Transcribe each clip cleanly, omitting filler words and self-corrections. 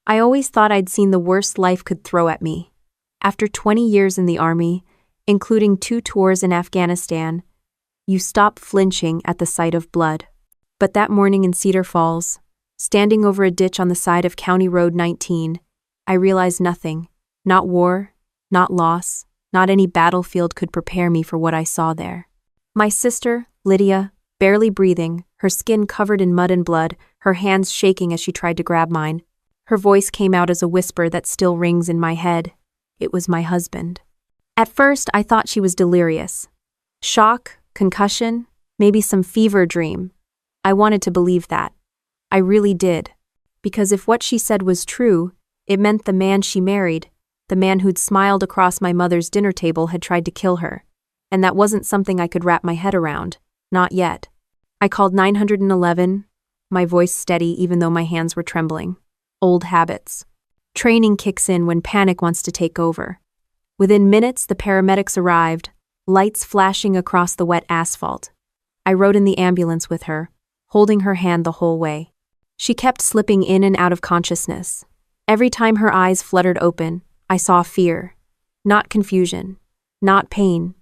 I always thought I'd seen the worst life could throw at me. After 20 years in the army, including 2 tours in Afghanistan, you stop flinching at the sight of blood. But that morning in Cedar Falls, standing over a ditch on the side of County Road 19, I realized nothing, not war, not loss, not any battlefield could prepare me for what I saw there. My sister, Lydia, barely breathing, her skin covered in mud and blood, her hands shaking as she tried to grab mine. Her voice came out as a whisper that still rings in my head. It was my husband. At first, I thought she was delirious. Shock, concussion, maybe some fever dream. I wanted to believe that. I really did. Because if what she said was true, it meant the man she married, the man who'd smiled across my mother's dinner table, had tried to kill her. And that wasn't something I could wrap my head around. Not yet. I called 911, my voice steady even though my hands were trembling. Old habits. Training kicks in when panic wants to take over. Within minutes, the paramedics arrived, lights flashing across the wet asphalt. I rode in the ambulance with her, holding her hand the whole way. She kept slipping in and out of consciousness. Every time her eyes fluttered open, I saw fear. Not confusion. Not pain.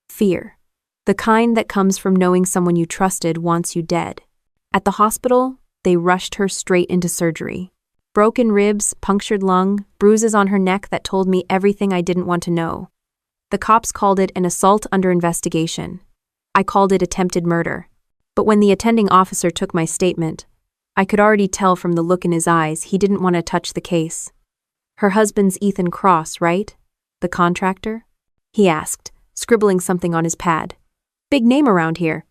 Fear. The kind that comes from knowing someone you trusted wants you dead. At the hospital, they rushed her straight into surgery. Broken ribs, punctured lung, bruises on her neck that told me everything I didn't want to know. The cops called it an assault under investigation. I called it attempted murder. But when the attending officer took my statement, I could already tell from the look in his eyes he didn't want to touch the case. Her husband's Ethan Cross, right? The contractor? He asked, scribbling something on his pad. Big name around here.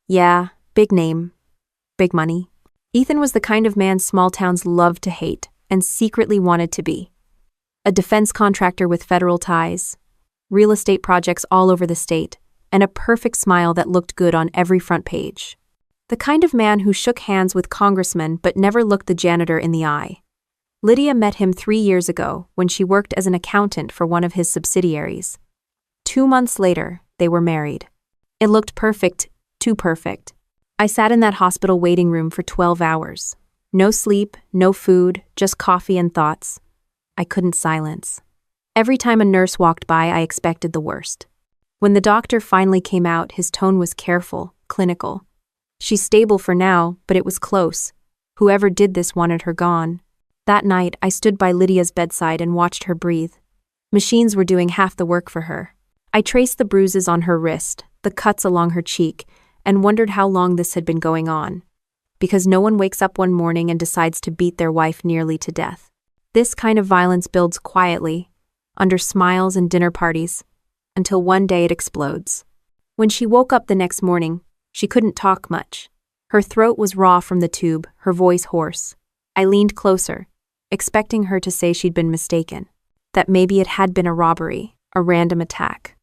Yeah, big name. Big money. Ethan was the kind of man small towns loved to hate and secretly wanted to be. A defense contractor with federal ties, real estate projects all over the state, and a perfect smile that looked good on every front page. The kind of man who shook hands with congressmen but never looked the janitor in the eye. Lydia met him 3 years ago when she worked as an accountant for one of his subsidiaries. 2 months later, they were married. It looked perfect, too perfect. I sat in that hospital waiting room for 12 hours. No sleep, no food, just coffee and thoughts. I couldn't silence. Every time a nurse walked by, I expected the worst. When the doctor finally came out, his tone was careful, clinical. She's stable for now, but it was close. Whoever did this wanted her gone. That night, I stood by Lydia's bedside and watched her breathe. Machines were doing half the work for her. I traced the bruises on her wrist, the cuts along her cheek, and wondered how long this had been going on. Because no one wakes up one morning and decides to beat their wife nearly to death. This kind of violence builds quietly, under smiles and dinner parties, until one day it explodes. When she woke up the next morning, she couldn't talk much. Her throat was raw from the tube, her voice hoarse. I leaned closer, expecting her to say she'd been mistaken, that maybe it had been a robbery, a random attack.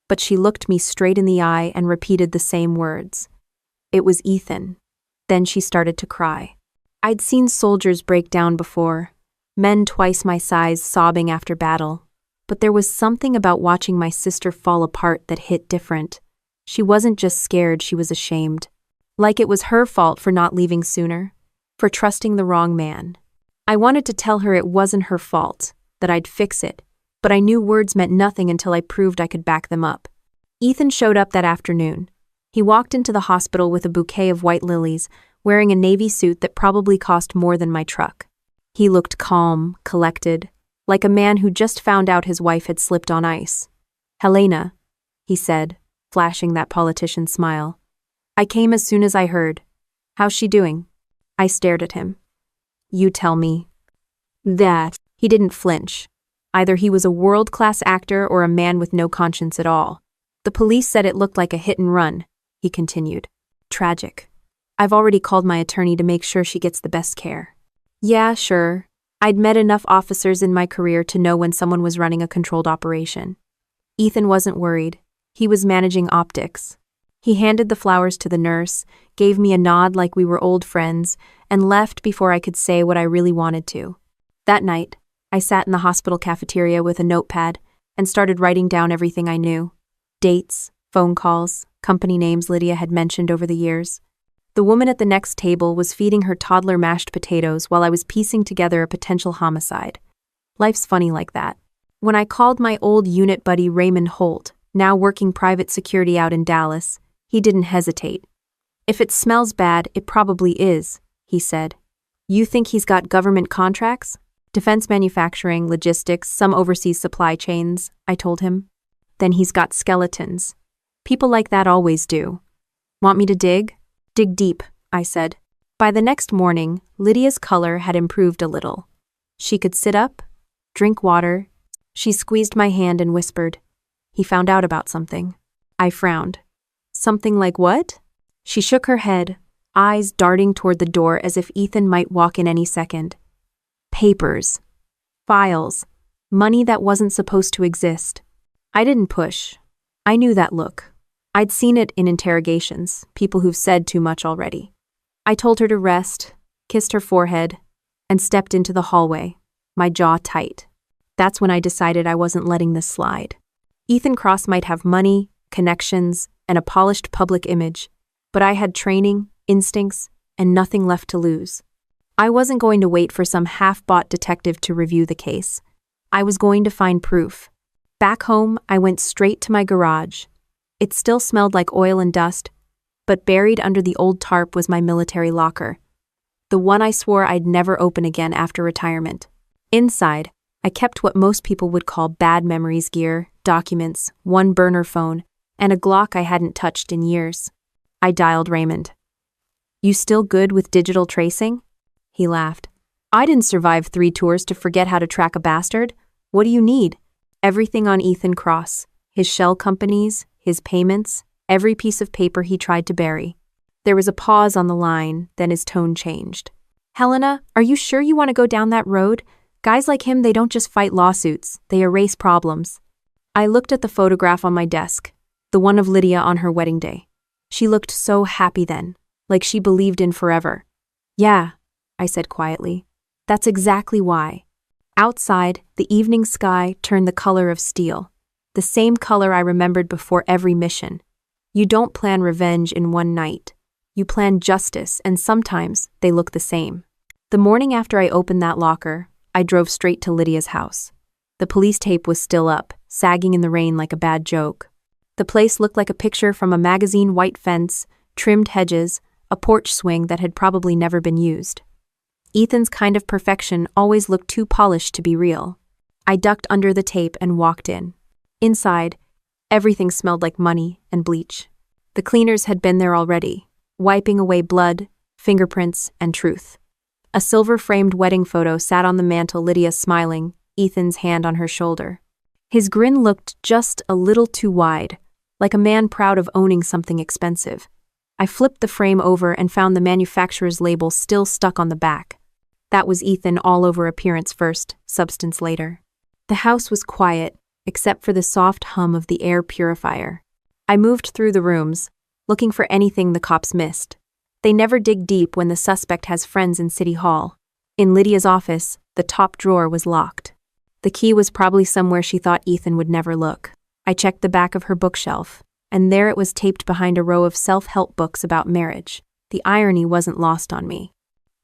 But she looked me straight in the eye and repeated the same words. It was Ethan. Then she started to cry. I'd seen soldiers break down before, men twice my size sobbing after battle, but there was something about watching my sister fall apart that hit different. She wasn't just scared, she was ashamed. Like it was her fault for not leaving sooner, for trusting the wrong man. I wanted to tell her it wasn't her fault, that I'd fix it, but I knew words meant nothing until I proved I could back them up. Ethan showed up that afternoon. He walked into the hospital with a bouquet of white lilies, wearing a navy suit that probably cost more than my truck. He looked calm, collected, like a man who just found out his wife had slipped on ice. Helena, he said, flashing that politician's smile. I came as soon as I heard. How's she doing? I stared at him. You tell me. That. He didn't flinch. Either he was a world-class actor or a man with no conscience at all. The police said it looked like a hit and run, he continued. Tragic. I've already called my attorney to make sure she gets the best care. Yeah, sure. I'd met enough officers in my career to know when someone was running a controlled operation. Ethan wasn't worried. He was managing optics. He handed the flowers to the nurse, gave me a nod like we were old friends, and left before I could say what I really wanted to. That night, I sat in the hospital cafeteria with a notepad and started writing down everything I knew. Dates, phone calls, company names Lydia had mentioned over the years. The woman at the next table was feeding her toddler mashed potatoes while I was piecing together a potential homicide. Life's funny like that. When I called my old unit buddy Raymond Holt, now working private security out in Dallas, he didn't hesitate. "If it smells bad, it probably is," he said. "You think he's got government contracts? Defense manufacturing, logistics, some overseas supply chains," I told him. "Then he's got skeletons. People like that always do. Want me to dig?" "Dig deep," I said. By the next morning, Lydia's color had improved a little. She could sit up, drink water. She squeezed my hand and whispered, "He found out about something." I frowned. "Something like what?" She shook her head, eyes darting toward the door as if Ethan might walk in any second. "Papers. Files. Money that wasn't supposed to exist." I didn't push. I knew that look. I'd seen it in interrogations, people who've said too much already. I told her to rest, kissed her forehead, and stepped into the hallway, my jaw tight. That's when I decided I wasn't letting this slide. Ethan Cross might have money, connections, and a polished public image, but I had training, instincts, and nothing left to lose. I wasn't going to wait for some half-bought detective to review the case. I was going to find proof. Back home, I went straight to my garage. It still smelled like oil and dust, but buried under the old tarp was my military locker, the one I swore I'd never open again after retirement. Inside, I kept what most people would call bad memories gear, documents, one burner phone, and a Glock I hadn't touched in years. I dialed Raymond. "You still good with digital tracing?" He laughed. "I didn't survive 3 tours to forget how to track a bastard. What do you need?" "Everything on Ethan Cross, his shell companies, his payments, every piece of paper he tried to bury." There was a pause on the line, then his tone changed. "Helena, are you sure you want to go down that road? Guys like him, they don't just fight lawsuits, they erase problems." I looked at the photograph on my desk, the one of Lydia on her wedding day. She looked so happy then, like she believed in forever. "Yeah," I said quietly. "That's exactly why." Outside, the evening sky turned the color of steel, the same color I remembered before every mission. You don't plan revenge in one night. You plan justice, and sometimes they look the same. The morning after I opened that locker, I drove straight to Lydia's house. The police tape was still up, sagging in the rain like a bad joke. The place looked like a picture from a magazine: white fence, trimmed hedges, a porch swing that had probably never been used. Ethan's kind of perfection always looked too polished to be real. I ducked under the tape and walked in. Inside, everything smelled like money and bleach. The cleaners had been there already, wiping away blood, fingerprints, and truth. A silver-framed wedding photo sat on the mantel, Lydia smiling, Ethan's hand on her shoulder. His grin looked just a little too wide, like a man proud of owning something expensive. I flipped the frame over and found the manufacturer's label still stuck on the back. That was Ethan all over: appearance first, substance later. The house was quiet, except for the soft hum of the air purifier. I moved through the rooms, looking for anything the cops missed. They never dig deep when the suspect has friends in City Hall. In Lydia's office, the top drawer was locked. The key was probably somewhere she thought Ethan would never look. I checked the back of her bookshelf, and there it was, taped behind a row of self-help books about marriage. The irony wasn't lost on me.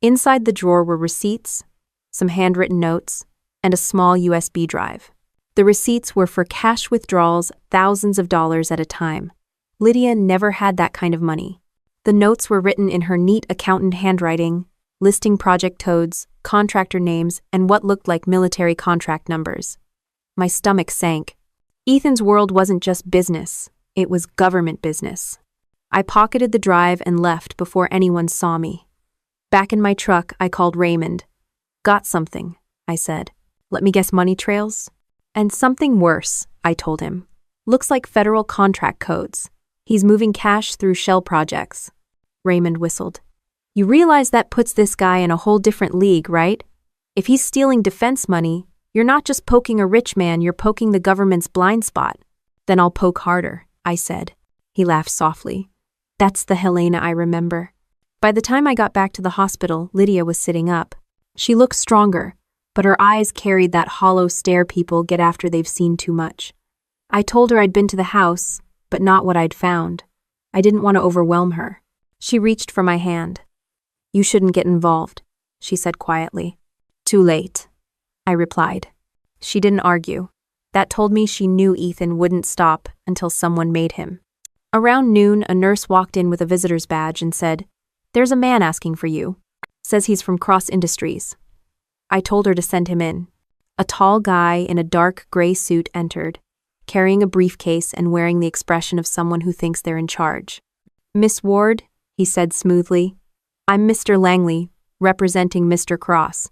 Inside the drawer were receipts, some handwritten notes, and a small USB drive. The receipts were for cash withdrawals, thousands of dollars at a time. Lydia never had that kind of money. The notes were written in her neat accountant handwriting, listing project codes, contractor names, and what looked like military contract numbers. My stomach sank. Ethan's world wasn't just business, it was government business. I pocketed the drive and left before anyone saw me. Back in my truck, I called Raymond. "Got something," I said. "Let me guess, money trails?" "And something worse," I told him. "Looks like federal contract codes. He's moving cash through shell projects." Raymond whistled. "You realize that puts this guy in a whole different league, right? If he's stealing defense money, you're not just poking a rich man, you're poking the government's blind spot." "Then I'll poke harder," I said. He laughed softly. "That's the Helena I remember." By the time I got back to the hospital, Lydia was sitting up. She looked stronger, but her eyes carried that hollow stare people get after they've seen too much. I told her I'd been to the house, but not what I'd found. I didn't want to overwhelm her. She reached for my hand. "You shouldn't get involved," she said quietly. "Too late," I replied. She didn't argue. That told me she knew Ethan wouldn't stop until someone made him. Around noon, a nurse walked in with a visitor's badge and said, "There's a man asking for you. Says he's from Cross Industries." I told her to send him in. A tall guy in a dark gray suit entered, carrying a briefcase and wearing the expression of someone who thinks they're in charge. "Miss Ward," he said smoothly, "I'm Mr. Langley, representing Mr. Cross.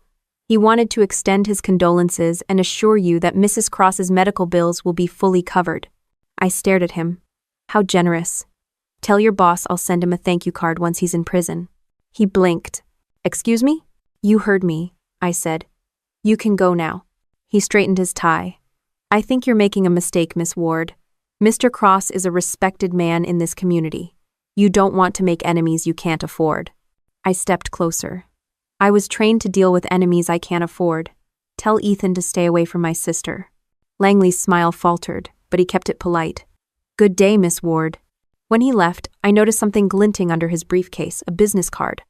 He wanted to extend his condolences and assure you that Mrs. Cross's medical bills will be fully covered." I stared at him. How generous. "Tell your boss I'll send him a thank you card once he's in prison." He blinked. "Excuse me?" "You heard me," I said. "You can go now." He straightened his tie. "I think you're making a mistake, Miss Ward. Mr. Cross is a respected man in this community. You don't want to make enemies you can't afford." I stepped closer. "I was trained to deal with enemies I can't afford. Tell Ethan to stay away from my sister." Langley's smile faltered, but he kept it polite. "Good day, Miss Ward." When he left, I noticed something glinting under his briefcase, a business card.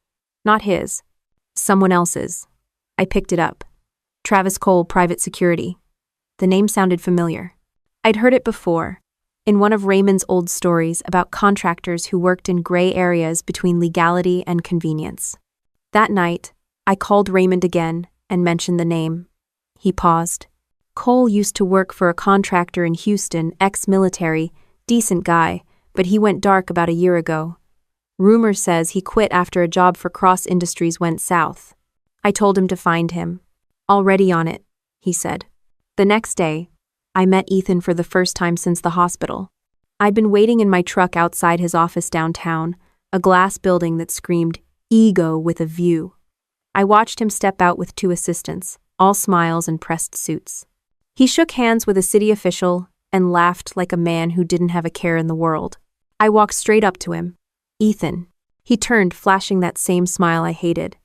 Not his. Someone else's. I picked it up. Travis Cole, Private Security. The name sounded familiar. I'd heard it before, in one of Raymond's old stories about contractors who worked in gray areas between legality and convenience. That night, I called Raymond again and mentioned the name. He paused. "Cole used to work for a contractor in Houston, ex-military, decent guy, but he went dark about a year ago. Rumor says he quit after a job for Cross Industries went south." I told him to find him. "Already on it," he said. The next day, I met Ethan for the first time since the hospital. I'd been waiting in my truck outside his office downtown, a glass building that screamed, "Ego with a view." I watched him step out with two assistants, all smiles and pressed suits. He shook hands with a city official and laughed like a man who didn't have a care in the world. I walked straight up to him. "Ethan." He turned, flashing that same smile I hated.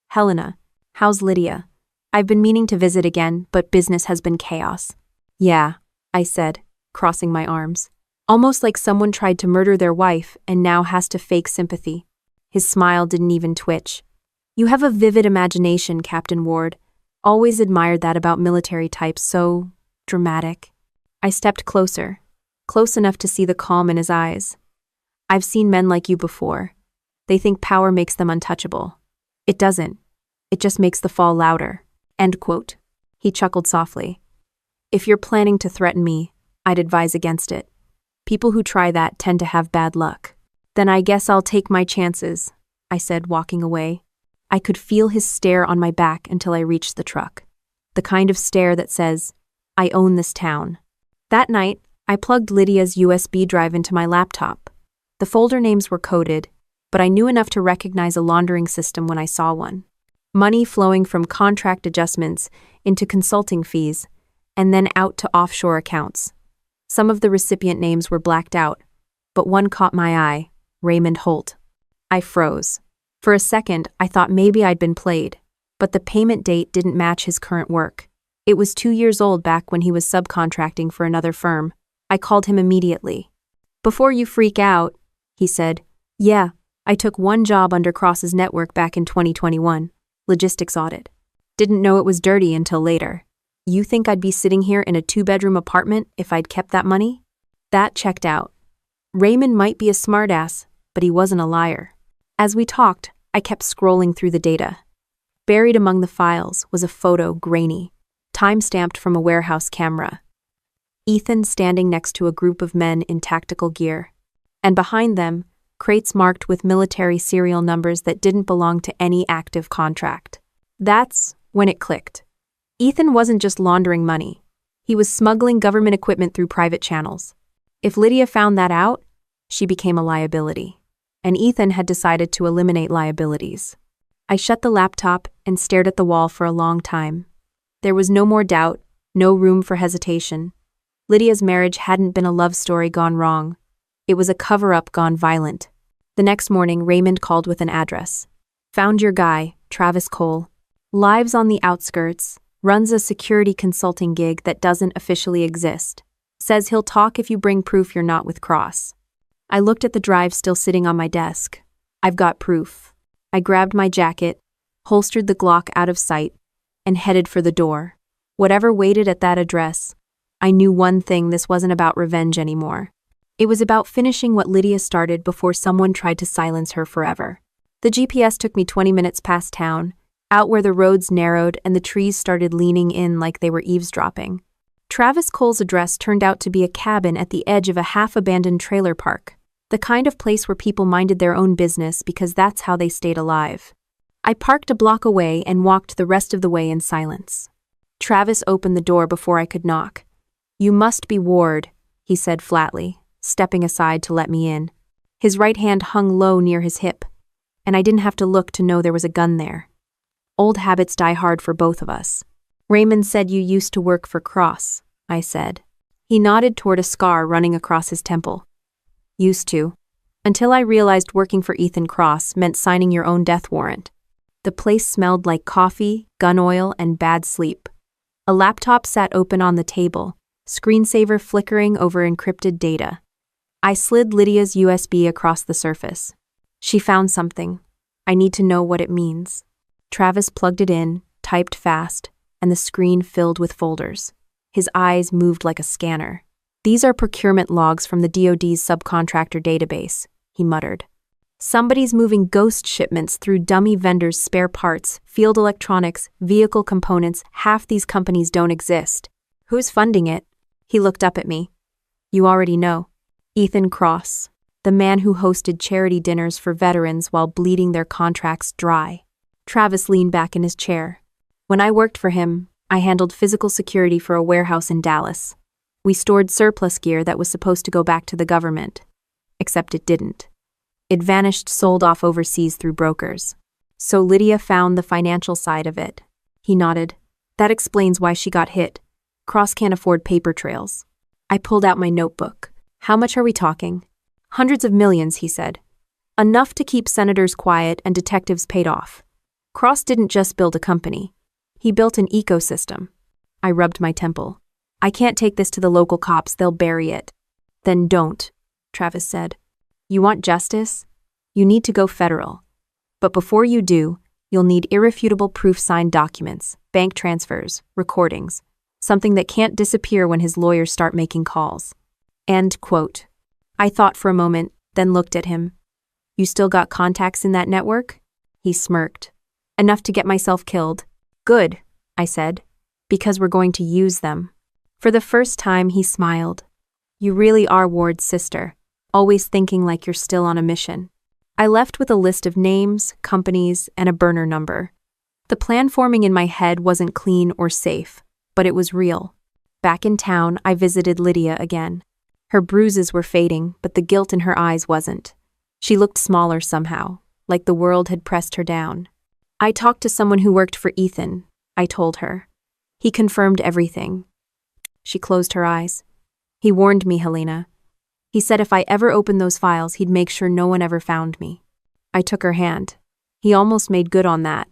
"Helena, how's Lydia? I've been meaning to visit again, but business has been chaos." "Yeah," I said, crossing my arms. Almost like someone tried to murder their wife and now has to fake sympathy. His smile didn't even twitch. "You have a vivid imagination, Captain Ward. Always admired that about military types, so dramatic." I stepped closer, close enough to see the calm in his eyes. "I've seen men like you before. They think power makes them untouchable. It doesn't. It just makes the fall louder." End quote. He chuckled softly. "If you're planning to threaten me, I'd advise against it. People who try that tend to have bad luck." "Then I guess I'll take my chances," I said, walking away. I could feel his stare on my back until I reached the truck. The kind of stare that says, "I own this town." That night, I plugged Lydia's USB drive into my laptop. The folder names were coded, but I knew enough to recognize a laundering system when I saw one. Money flowing from contract adjustments into consulting fees, and then out to offshore accounts. Some of the recipient names were blacked out, but one caught my eye, Raymond Holt. I froze. For a second, I thought maybe I'd been played, but the payment date didn't match his current work. It was 2 years old back when he was subcontracting for another firm. I called him immediately. "Before you freak out," he said, "Yeah, I took one job under Cross's network back in 2021, logistics audit. Didn't know it was dirty until later. You think I'd be sitting here in a 2-bedroom apartment if I'd kept that money?" That checked out. Raymond might be a smartass, but he wasn't a liar. As we talked, I kept scrolling through the data. Buried among the files was a photo, grainy, time-stamped from a warehouse camera. Ethan standing next to a group of men in tactical gear. And behind them, crates marked with military serial numbers that didn't belong to any active contract. That's when it clicked. Ethan wasn't just laundering money. He was smuggling government equipment through private channels. If Lydia found that out, she became a liability. And Ethan had decided to eliminate liabilities. I shut the laptop and stared at the wall for a long time. There was no more doubt, no room for hesitation. Lydia's marriage hadn't been a love story gone wrong. It was a cover-up gone violent. The next morning, Raymond called with an address. "Found your guy, Travis Cole. Lives on the outskirts, runs a security consulting gig that doesn't officially exist. Says he'll talk if you bring proof you're not with Cross." I looked at the drive still sitting on my desk. I've got proof. I grabbed my jacket, holstered the Glock out of sight, and headed for the door. Whatever waited at that address, I knew one thing: this wasn't about revenge anymore. It was about finishing what Lydia started before someone tried to silence her forever. The GPS took me 20 minutes past town, out where the roads narrowed and the trees started leaning in like they were eavesdropping. Travis Cole's address turned out to be a cabin at the edge of a half-abandoned trailer park, the kind of place where people minded their own business because that's how they stayed alive. I parked a block away and walked the rest of the way in silence. Travis opened the door before I could knock. "You must be Ward," he said flatly, stepping aside to let me in. His right hand hung low near his hip, and I didn't have to look to know there was a gun there. Old habits die hard for both of us. "Raymond said you used to work for Cross," I said. He nodded toward a scar running across his temple. "Used to. Until I realized working for Ethan Cross meant signing your own death warrant." The place smelled like coffee, gun oil, and bad sleep. A laptop sat open on the table, screensaver flickering over encrypted data. I slid Lydia's USB across the surface. "She found something. I need to know what it means." Travis plugged it in, typed fast, and the screen filled with folders. His eyes moved like a scanner. "These are procurement logs from the DoD's subcontractor database," he muttered. "Somebody's moving ghost shipments through dummy vendors' spare parts, field electronics, vehicle components. Half these companies don't exist. Who's funding it?" He looked up at me. "You already know. Ethan Cross, the man who hosted charity dinners for veterans while bleeding their contracts dry." Travis leaned back in his chair. "When I worked for him, I handled physical security for a warehouse in Dallas. We stored surplus gear that was supposed to go back to the government. Except it didn't. It vanished, sold off overseas through brokers. So Lydia found the financial side of it." He nodded. "That explains why she got hit. Cross can't afford paper trails." I pulled out my notebook. "How much are we talking?" "Hundreds of millions," he said. "Enough to keep senators quiet and detectives paid off." Cross didn't just build a company. He built an ecosystem. I rubbed my temple. "I can't take this to the local cops, they'll bury it." "Then don't," Travis said. "You want justice? You need to go federal. But before you do, you'll need irrefutable proof-signed documents, bank transfers, recordings, something that can't disappear when his lawyers start making calls." End quote. I thought for a moment, then looked at him. "You still got contacts in that network?" He smirked. "Enough to get myself killed." "Good," I said, "because we're going to use them." For the first time, he smiled. "You really are Ward's sister, always thinking like you're still on a mission." I left with a list of names, companies, and a burner number. The plan forming in my head wasn't clean or safe, but it was real. Back in town, I visited Lydia again. Her bruises were fading, but the guilt in her eyes wasn't. She looked smaller somehow, like the world had pressed her down. "I talked to someone who worked for Ethan," I told her. "He confirmed everything." She closed her eyes. "He warned me, Helena. He said if I ever opened those files, he'd make sure no one ever found me." I took her hand. "He almost made good on that.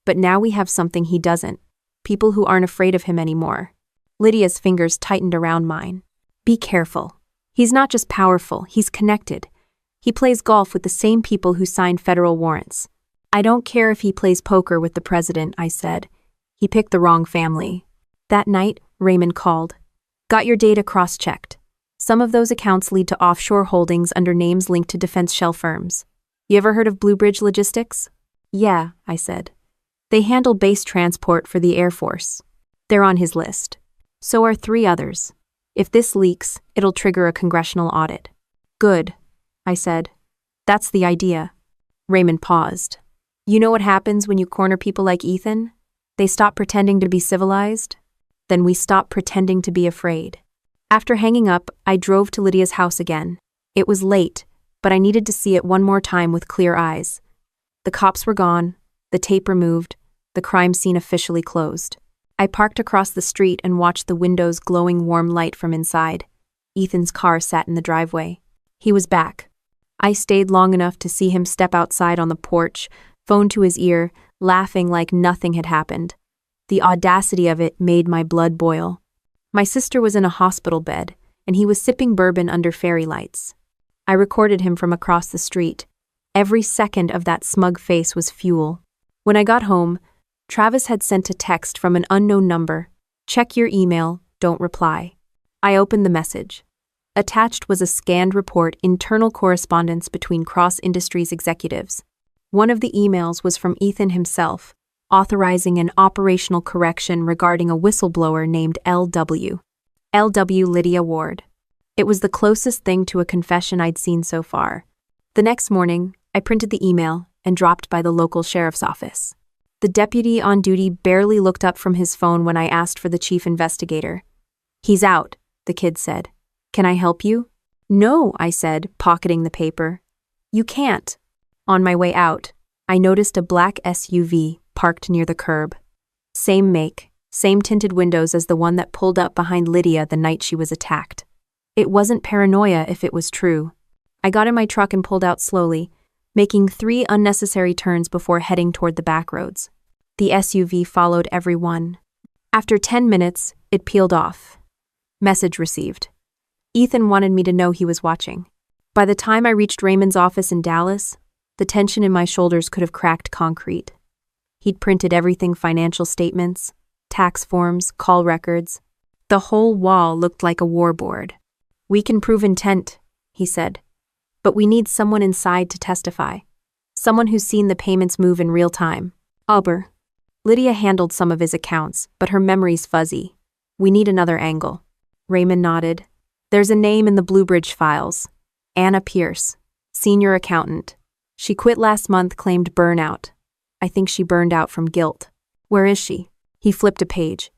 But now we have something he doesn't. People who aren't afraid of him anymore." Lydia's fingers tightened around mine. "Be careful. He's not just powerful, he's connected. He plays golf with the same people who signed federal warrants." "I don't care if he plays poker with the president," I said. "He picked the wrong family." That night, Raymond called. "Got your data cross-checked. Some of those accounts lead to offshore holdings under names linked to defense shell firms. You ever heard of Blue Bridge Logistics?" "Yeah," I said. "They handle base transport for the Air Force. They're on his list. So are 3 others. If this leaks, it'll trigger a congressional audit." "Good," I said. "That's the idea." Raymond paused. "You know what happens when you corner people like Ethan? They stop pretending to be civilized. Then we stop pretending to be afraid." After hanging up, I drove to Lydia's house again. It was late, but I needed to see it one more time with clear eyes. The cops were gone, the tape removed, the crime scene officially closed. I parked across the street and watched the windows glowing warm light from inside. Ethan's car sat in the driveway. He was back. I stayed long enough to see him step outside on the porch, phone to his ear, laughing like nothing had happened. The audacity of it made my blood boil. My sister was in a hospital bed, and he was sipping bourbon under fairy lights. I recorded him from across the street. Every second of that smug face was fuel. When I got home, Travis had sent a text from an unknown number. "Check your email, don't reply." I opened the message. Attached was a scanned report, internal correspondence between Cross Industries executives. One of the emails was from Ethan himself, authorizing an operational correction regarding a whistleblower named L.W. Lydia Ward. It was the closest thing to a confession I'd seen so far. The next morning, I printed the email and dropped by the local sheriff's office. The deputy on duty barely looked up from his phone when I asked for the chief investigator. "He's out," the kid said. "Can I help you?" "No," I said, pocketing the paper. "You can't." On my way out, I noticed a black SUV parked near the curb. Same make, same tinted windows as the one that pulled up behind Lydia the night she was attacked. It wasn't paranoia if it was true. I got in my truck and pulled out slowly, making 3 unnecessary turns before heading toward the back roads. The SUV followed every one. After 10 minutes, it peeled off. Message received. Ethan wanted me to know he was watching. By the time I reached Raymond's office in Dallas, the tension in my shoulders could have cracked concrete. He'd printed everything: financial statements, tax forms, call records. The whole wall looked like a war board. "We can prove intent," he said, "but we need someone inside to testify. Someone who's seen the payments move in real time." "Aber." Lydia handled some of his accounts, but her memory's fuzzy. "We need another angle." Raymond nodded. "There's a name in the Bluebridge files. Anna Pierce, senior accountant. She quit last month, claimed burnout. I think she burned out from guilt." "Where is she?" He flipped a page.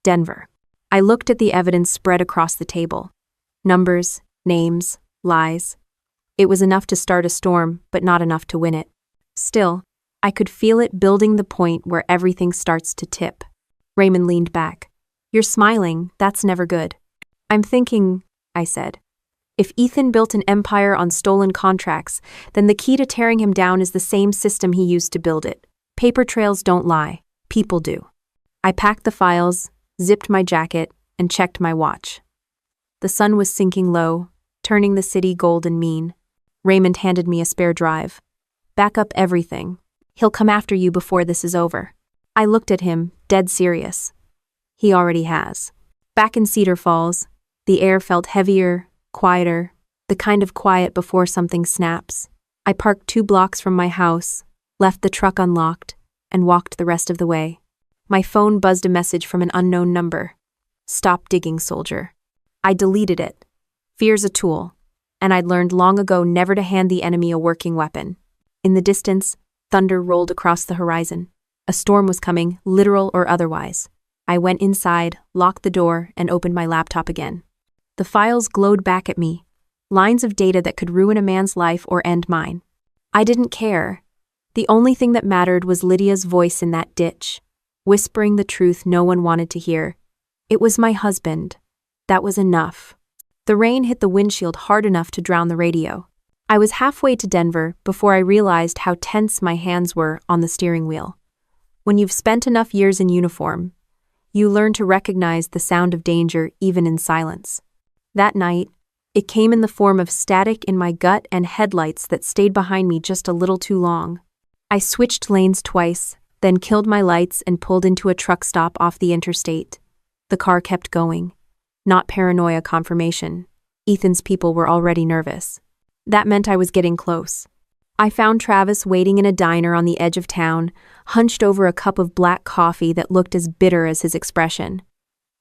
"Denver." I looked at the evidence spread across the table. Numbers, names, lies. It was enough to start a storm, but not enough to win it. Still, I could feel it building, the point where everything starts to tip. Raymond leaned back. "You're smiling, that's never good." "I'm thinking," I said. "If Ethan built an empire on stolen contracts, then the key to tearing him down is the same system he used to build it. Paper trails don't lie, people do." I packed the files, zipped my jacket, and checked my watch. The sun was sinking low, turning the city gold and mean. Raymond handed me a spare drive. "Back up everything. He'll come after you before this is over." I looked at him, dead serious. "He already has." Back in Cedar Falls, the air felt heavier, quieter, the kind of quiet before something snaps. I parked 2 blocks from my house, left the truck unlocked, and walked the rest of the way. My phone buzzed a message from an unknown number. "Stop digging, soldier." I deleted it. Fear's a tool, and I'd learned long ago never to hand the enemy a working weapon. In the distance, thunder rolled across the horizon. A storm was coming, literal or otherwise. I went inside, locked the door, and opened my laptop again. The files glowed back at me, lines of data that could ruin a man's life or end mine. I didn't care. The only thing that mattered was Lydia's voice in that ditch, whispering the truth no one wanted to hear. It was my husband. That was enough. The rain hit the windshield hard enough to drown the radio. I was halfway to Denver before I realized how tense my hands were on the steering wheel. When you've spent enough years in uniform, you learn to recognize the sound of danger even in silence. That night, it came in the form of static in my gut and headlights that stayed behind me just a little too long. I switched lanes twice, then killed my lights and pulled into a truck stop off the interstate. The car kept going. Not paranoia confirmation. Ethan's people were already nervous. That meant I was getting close. I found Travis waiting in a diner on the edge of town, hunched over a cup of black coffee that looked as bitter as his expression.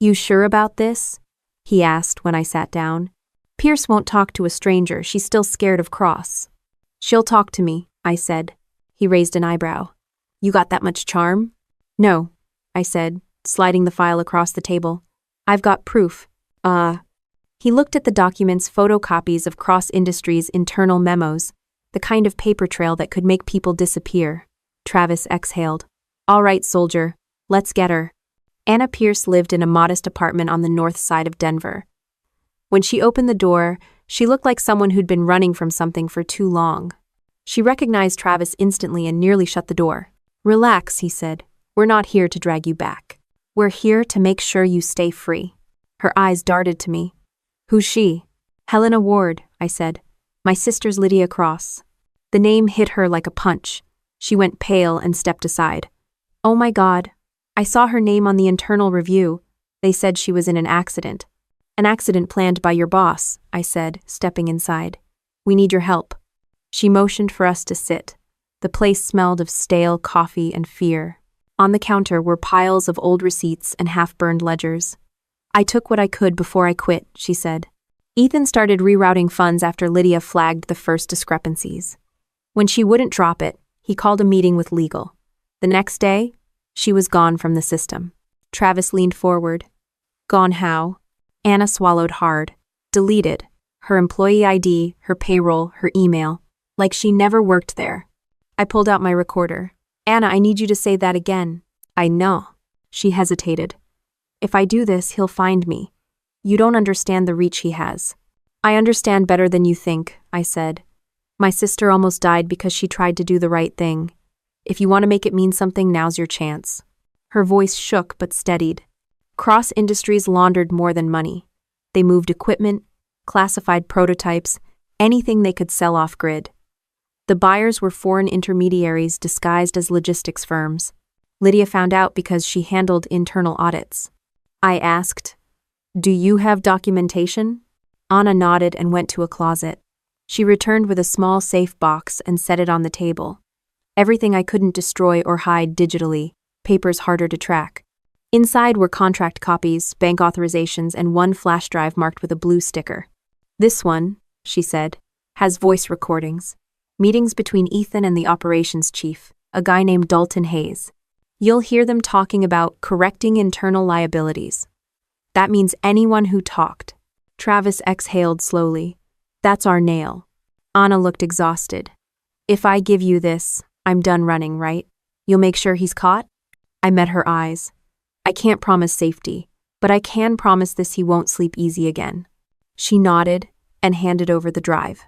"You sure about this?" he asked when I sat down. "Pierce won't talk to a stranger. She's still scared of Cross." "She'll talk to me," I said. He raised an eyebrow. "You got that much charm?" "No," I said, sliding the file across the table. "I've got proof." He looked at the documents, photocopies of Cross Industries' internal memos, the kind of paper trail that could make people disappear. Travis exhaled. "All right, soldier, let's get her." Anna Pierce lived in a modest apartment on the north side of Denver. When she opened the door, she looked like someone who'd been running from something for too long. She recognized Travis instantly and nearly shut the door. "Relax," he said. "We're not here to drag you back. We're here to make sure you stay free." Her eyes darted to me. "Who's she?" "Helena Ward," I said. "My sister's Lydia Cross." The name hit her like a punch. She went pale and stepped aside. Oh my God. I saw her name on the internal review. They said she was in an accident. An accident planned by your boss, I said, stepping inside. We need your help. She motioned for us to sit. The place smelled of stale coffee and fear. On the counter were piles of old receipts and half-burned ledgers. I took what I could before I quit, she said. Ethan started rerouting funds after Lydia flagged the first discrepancies. When she wouldn't drop it, he called a meeting with legal. The next day, she was gone from the system. Travis leaned forward. Gone how? Anna swallowed hard. Deleted. Her employee ID, her payroll, her email. Like she never worked there. I pulled out my recorder. Anna, I need you to say that again. I know. She hesitated. If I do this, he'll find me. You don't understand the reach he has. I understand better than you think, I said. My sister almost died because she tried to do the right thing. If you want to make it mean something, now's your chance. Her voice shook but steadied. Cross Industries laundered more than money. They moved equipment, classified prototypes, anything they could sell off-grid. The buyers were foreign intermediaries disguised as logistics firms. Lydia found out because she handled internal audits. I asked, "Do you have documentation?" Anna nodded and went to a closet. She returned with a small safe box and set it on the table. Everything I couldn't destroy or hide digitally, papers harder to track. Inside were contract copies, bank authorizations, and one flash drive marked with a blue sticker. This one, she said, has voice recordings. Meetings between Ethan and the operations chief, a guy named Dalton Hayes. You'll hear them talking about correcting internal liabilities. That means anyone who talked. Travis exhaled slowly. That's our nail. Anna looked exhausted. If I give you this, I'm done running, right? You'll make sure he's caught? I met her eyes. I can't promise safety, but I can promise this: he won't sleep easy again. She nodded and handed over the drive.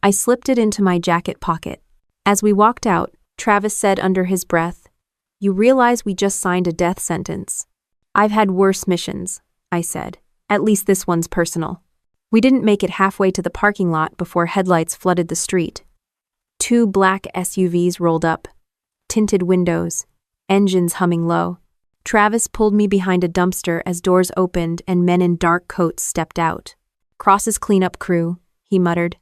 I slipped it into my jacket pocket. As we walked out, Travis said under his breath, "You realize we just signed a death sentence." "I've had worse missions," I said. "At least this one's personal." We didn't make it halfway to the parking lot before headlights flooded the street. 2 black SUVs rolled up. Tinted windows, engines humming low. Travis pulled me behind a dumpster as doors opened and men in dark coats stepped out. "Cross's cleanup crew," he muttered.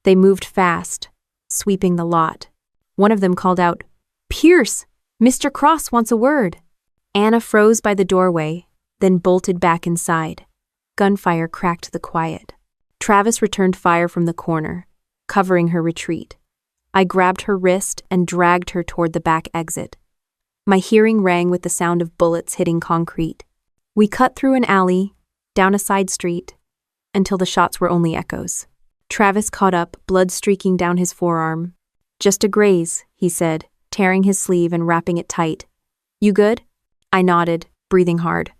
They moved fast, sweeping the lot. One of them called out, "Pierce! Mr. Cross wants a word." Anna froze by the doorway, then bolted back inside. Gunfire cracked the quiet. Travis returned fire from the corner, covering her retreat. I grabbed her wrist and dragged her toward the back exit. My hearing rang with the sound of bullets hitting concrete. We cut through an alley, down a side street, until the shots were only echoes. Travis caught up, blood streaking down his forearm. "Just a graze," he said, tearing his sleeve and wrapping it tight. "You good?" I nodded, breathing hard.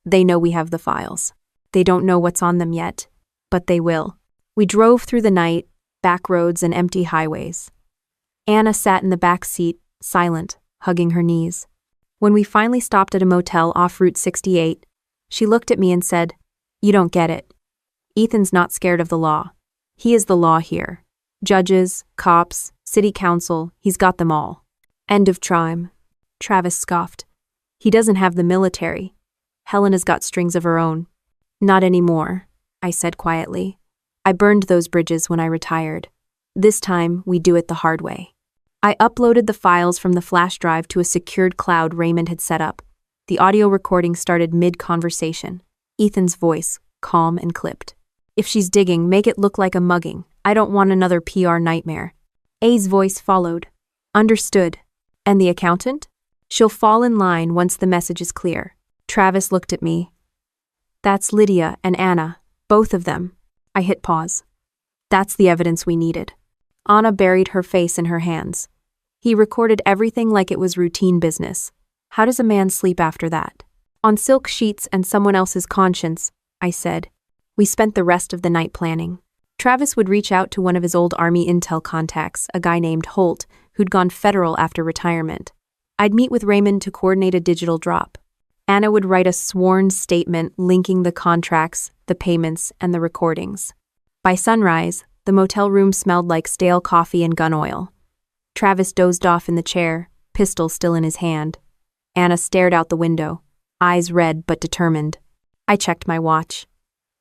They know we have the files. They don't know what's on them yet, but they will. We drove through the night, back roads and empty highways. Anna sat in the back seat, silent, hugging her knees. When we finally stopped at a motel off Route 68, she looked at me and said, "You don't get it. Ethan's not scared of the law. He is the law here. Judges, cops, city council, he's got them all." "End of chime," Travis scoffed. "He doesn't have the military. Helena's got strings of her own." "Not anymore," I said quietly. "I burned those bridges when I retired. This time, we do it the hard way." I uploaded the files from the flash drive to a secured cloud Raymond had set up. The audio recording started mid-conversation. Ethan's voice, calm and clipped. "If she's digging, make it look like a mugging. I don't want another PR nightmare." A's voice followed. "Understood. And the accountant?" "She'll fall in line once the message is clear." Travis looked at me. "That's Lydia and Anna, both of them." I hit pause. That's the evidence we needed. Anna buried her face in her hands. He recorded everything like it was routine business. How does a man sleep after that? "On silk sheets and someone else's conscience," I said. We spent the rest of the night planning. Travis would reach out to one of his old Army intel contacts, a guy named Holt, who'd gone federal after retirement. I'd meet with Raymond to coordinate a digital drop. Anna would write a sworn statement linking the contracts, the payments, and the recordings. By sunrise, the The motel room smelled like stale coffee and gun oil. Travis dozed off in the chair, pistol still in his hand. Anna stared out the window, eyes red but determined. I checked my watch.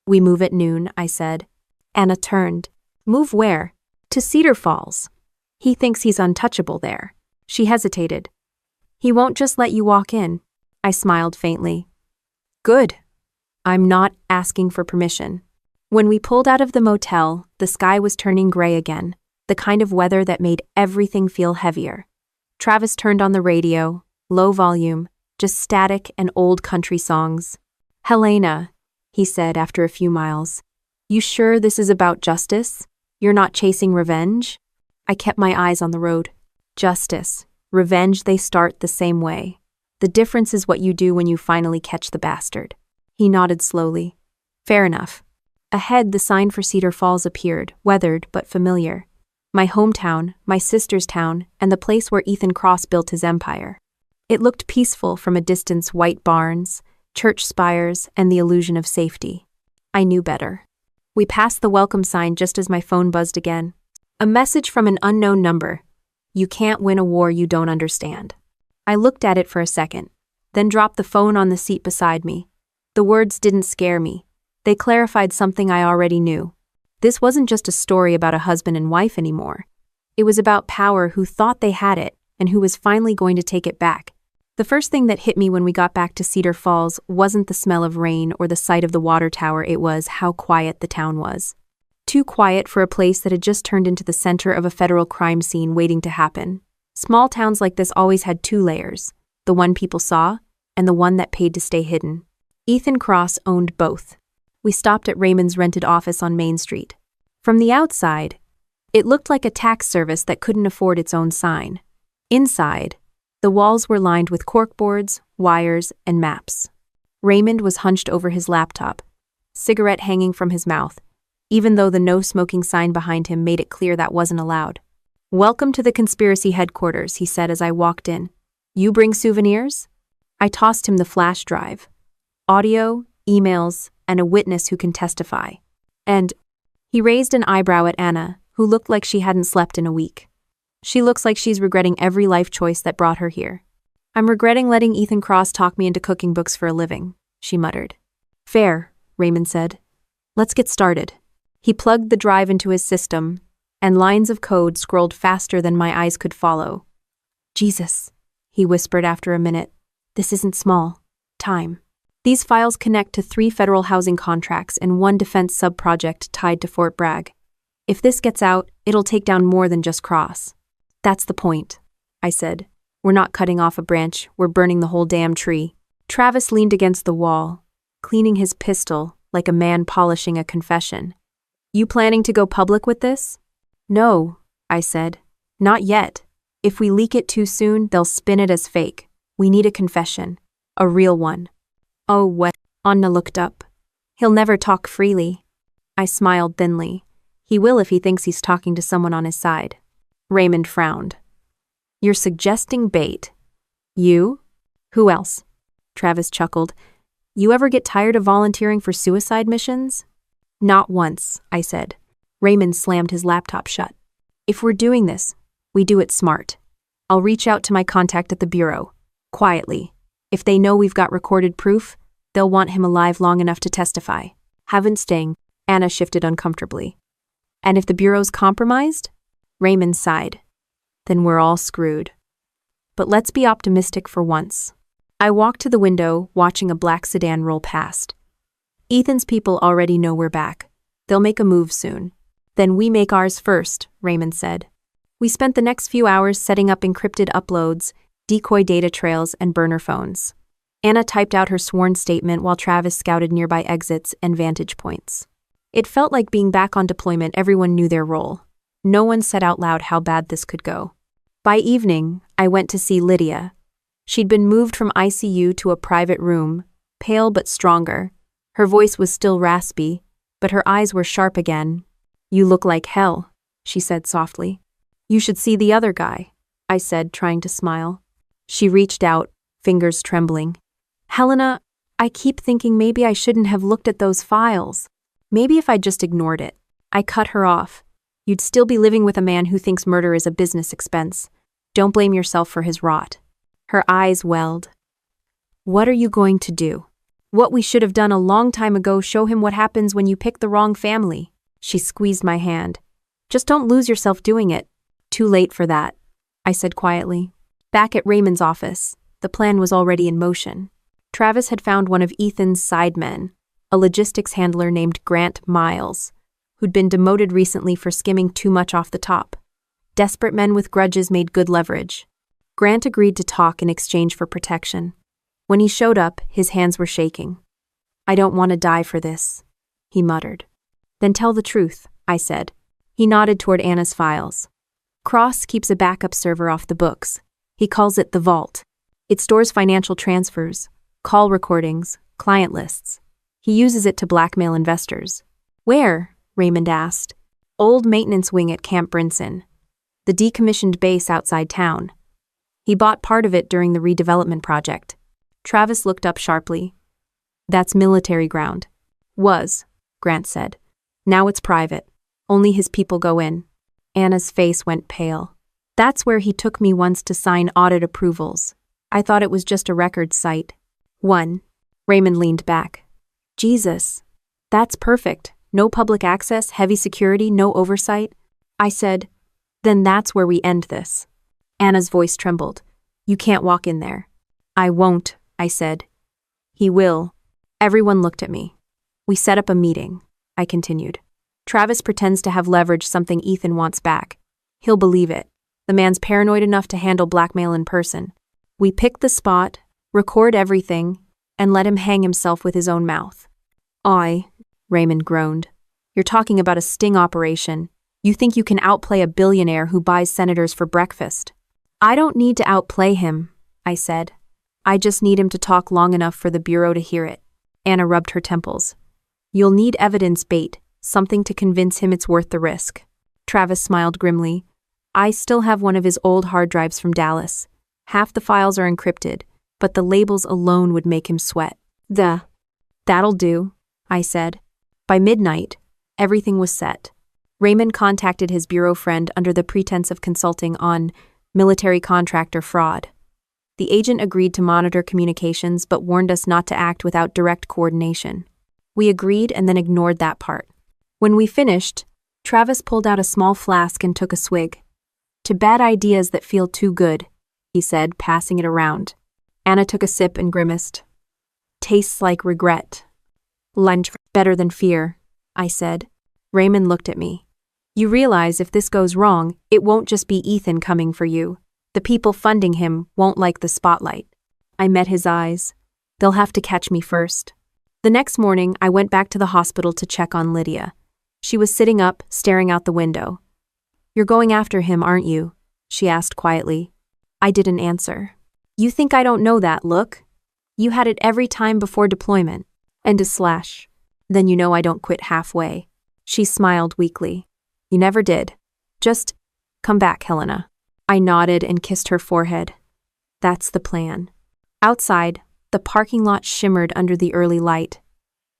"We move at noon," I said. Anna turned. "Move where?" "To Cedar Falls. He thinks he's untouchable there." She hesitated. "He won't just let you walk in." I smiled faintly. "Good. I'm not asking for permission." When we pulled out of the motel, the sky was turning gray again, the kind of weather that made everything feel heavier. Travis turned on the radio, low volume, just static and old country songs. "Helena," he said after a few miles, "you sure this is about justice? You're not chasing revenge?" I kept my eyes on the road. Justice, revenge, they start the same way. The difference is what you do when you finally catch the bastard. He nodded slowly. "Fair enough." Ahead, the sign for Cedar Falls appeared, weathered but familiar. My hometown, my sister's town, and the place where Ethan Cross built his empire. It looked peaceful from a distance: white barns, church spires, and the illusion of safety. I knew better. We passed the welcome sign just as my phone buzzed again. A message from an unknown number. "You can't win a war you don't understand." I looked at it for a second, then dropped the phone on the seat beside me. The words didn't scare me. They clarified something I already knew. This wasn't just a story about a husband and wife anymore. It was about power who thought they had it and who was finally going to take it back. The first thing that hit me when we got back to Cedar Falls wasn't the smell of rain or the sight of the water tower, it was how quiet the town was. Too quiet for a place that had just turned into the center of a federal crime scene waiting to happen. Small towns like this always had two layers, the one people saw and the one that paid to stay hidden. Ethan Cross owned both. We stopped at Raymond's rented office on Main Street. From the outside, it looked like a tax service that couldn't afford its own sign. Inside, the walls were lined with corkboards, wires, and maps. Raymond was hunched over his laptop, cigarette hanging from his mouth, even though the no smoking sign behind him made it clear that wasn't allowed. "Welcome to the conspiracy headquarters," he said as I walked in. "You bring souvenirs?" I tossed him the flash drive. Audio, emails, and a witness who can testify. And he raised an eyebrow at Anna, who looked like she hadn't slept in a week. "She looks like she's regretting every life choice that brought her here." "I'm regretting letting Ethan Cross talk me into cooking books for a living," she muttered. "Fair," Raymond said. "Let's get started." He plugged the drive into his system, and lines of code scrolled faster than my eyes could follow. "Jesus," he whispered after a minute. "This isn't small. Time." These files connect to 3 federal housing contracts and 1 defense subproject tied to Fort Bragg. If this gets out, it'll take down more than just Cross. "That's the point," I said. "We're not cutting off a branch, we're burning the whole damn tree." Travis leaned against the wall, cleaning his pistol like a man polishing a confession. "You planning to go public with this?" "No," I said. "Not yet. If we leak it too soon, they'll spin it as fake. We need a confession. A real one." "Oh, what?" Anna looked up. "He'll never talk freely." I smiled thinly. "He will if he thinks he's talking to someone on his side." Raymond frowned. "You're suggesting bait." "You? Who else?" Travis chuckled. "You ever get tired of volunteering for suicide missions?" "Not once," I said. Raymond slammed his laptop shut. "If we're doing this, we do it smart. I'll reach out to my contact at the Bureau. Quietly. If they know we've got recorded proof, they'll want him alive long enough to testify." "Haven't sting." Anna shifted uncomfortably. "And if the Bureau's compromised?" Raymond sighed. "Then we're all screwed. But let's be optimistic for once." I walked to the window, watching a black sedan roll past. "Ethan's people already know we're back. They'll make a move soon." "Then we make ours first," Raymond said. We spent the next few hours setting up encrypted uploads, decoy data trails, and burner phones. Anna typed out her sworn statement while Travis scouted nearby exits and vantage points. It felt like being back on deployment. Everyone knew their role. No one said out loud how bad this could go. By evening, I went to see Lydia. She'd been moved from ICU to a private room, pale but stronger. Her voice was still raspy, but her eyes were sharp again. "You look like hell," she said softly. "You should see the other guy," I said, trying to smile. She reached out, fingers trembling. "Helena, I keep thinking maybe I shouldn't have looked at those files. Maybe if I just ignored it." I cut her off. You'd still be living with a man who thinks murder is a business expense. Don't blame yourself for his rot. Her eyes welled. What are you going to do? What we should have done a long time ago, show him what happens when you pick the wrong family. She squeezed my hand. Just don't lose yourself doing it. Too late for that, I said quietly. Back at Raymond's office, the plan was already in motion. Travis had found one of Ethan's sidemen, a logistics handler named Grant Miles, who'd been demoted recently for skimming too much off the top. Desperate men with grudges made good leverage. Grant agreed to talk in exchange for protection. When he showed up, his hands were shaking. I don't want to die for this, he muttered. Then tell the truth, I said. He nodded toward Anna's files. Cross keeps a backup server off the books. He calls it the Vault. It stores financial transfers, call recordings, client lists. He uses it to blackmail investors. Where? Raymond asked. Old maintenance wing at Camp Brinson, the decommissioned base outside town. He bought part of it during the redevelopment project. Travis looked up sharply. That's military ground. Was, Grant said. Now it's private. Only his people go in. Anna's face went pale. That's where he took me once to sign audit approvals. I thought it was just a record site. Raymond leaned back. Jesus. That's perfect. No public access, heavy security, no oversight. I said, then that's where we end this. Anna's voice trembled. You can't walk in there. I won't, I said. He will. Everyone looked at me. We set up a meeting, I continued. Travis pretends to have leverage something Ethan wants back. He'll believe it. The man's paranoid enough to handle blackmail in person. We pick the spot, record everything, and let him hang himself with his own mouth. Raymond groaned. You're talking about a sting operation. You think you can outplay a billionaire who buys senators for breakfast. I don't need to outplay him, I said. I just need him to talk long enough for the Bureau to hear it. Anna rubbed her temples. You'll need evidence bait, something to convince him it's worth the risk. Travis smiled grimly. I still have one of his old hard drives from Dallas. Half the files are encrypted, but the labels alone would make him sweat. That'll do, I said. By midnight, everything was set. Raymond contacted his bureau friend under the pretense of consulting on military contractor fraud. The agent agreed to monitor communications but warned us not to act without direct coordination. We agreed and then ignored that part. When we finished, Travis pulled out a small flask and took a swig. To bad ideas that feel too good, he said, passing it around. Anna took a sip and grimaced. Tastes like regret. Lunch better than fear, I said. Raymond looked at me. You realize if this goes wrong, it won't just be Ethan coming for you. The people funding him won't like the spotlight. I met his eyes. They'll have to catch me first. The next morning, I went back to the hospital to check on Lydia. She was sitting up, staring out the window. You're going after him, aren't you? She asked quietly. I didn't answer. You think I don't know that, look? You had it every time before deployment. And a slash. Then you know I don't quit halfway. She smiled weakly. You never did. Just come back, Helena. I nodded and kissed her forehead. That's the plan. Outside, the parking lot shimmered under the early light.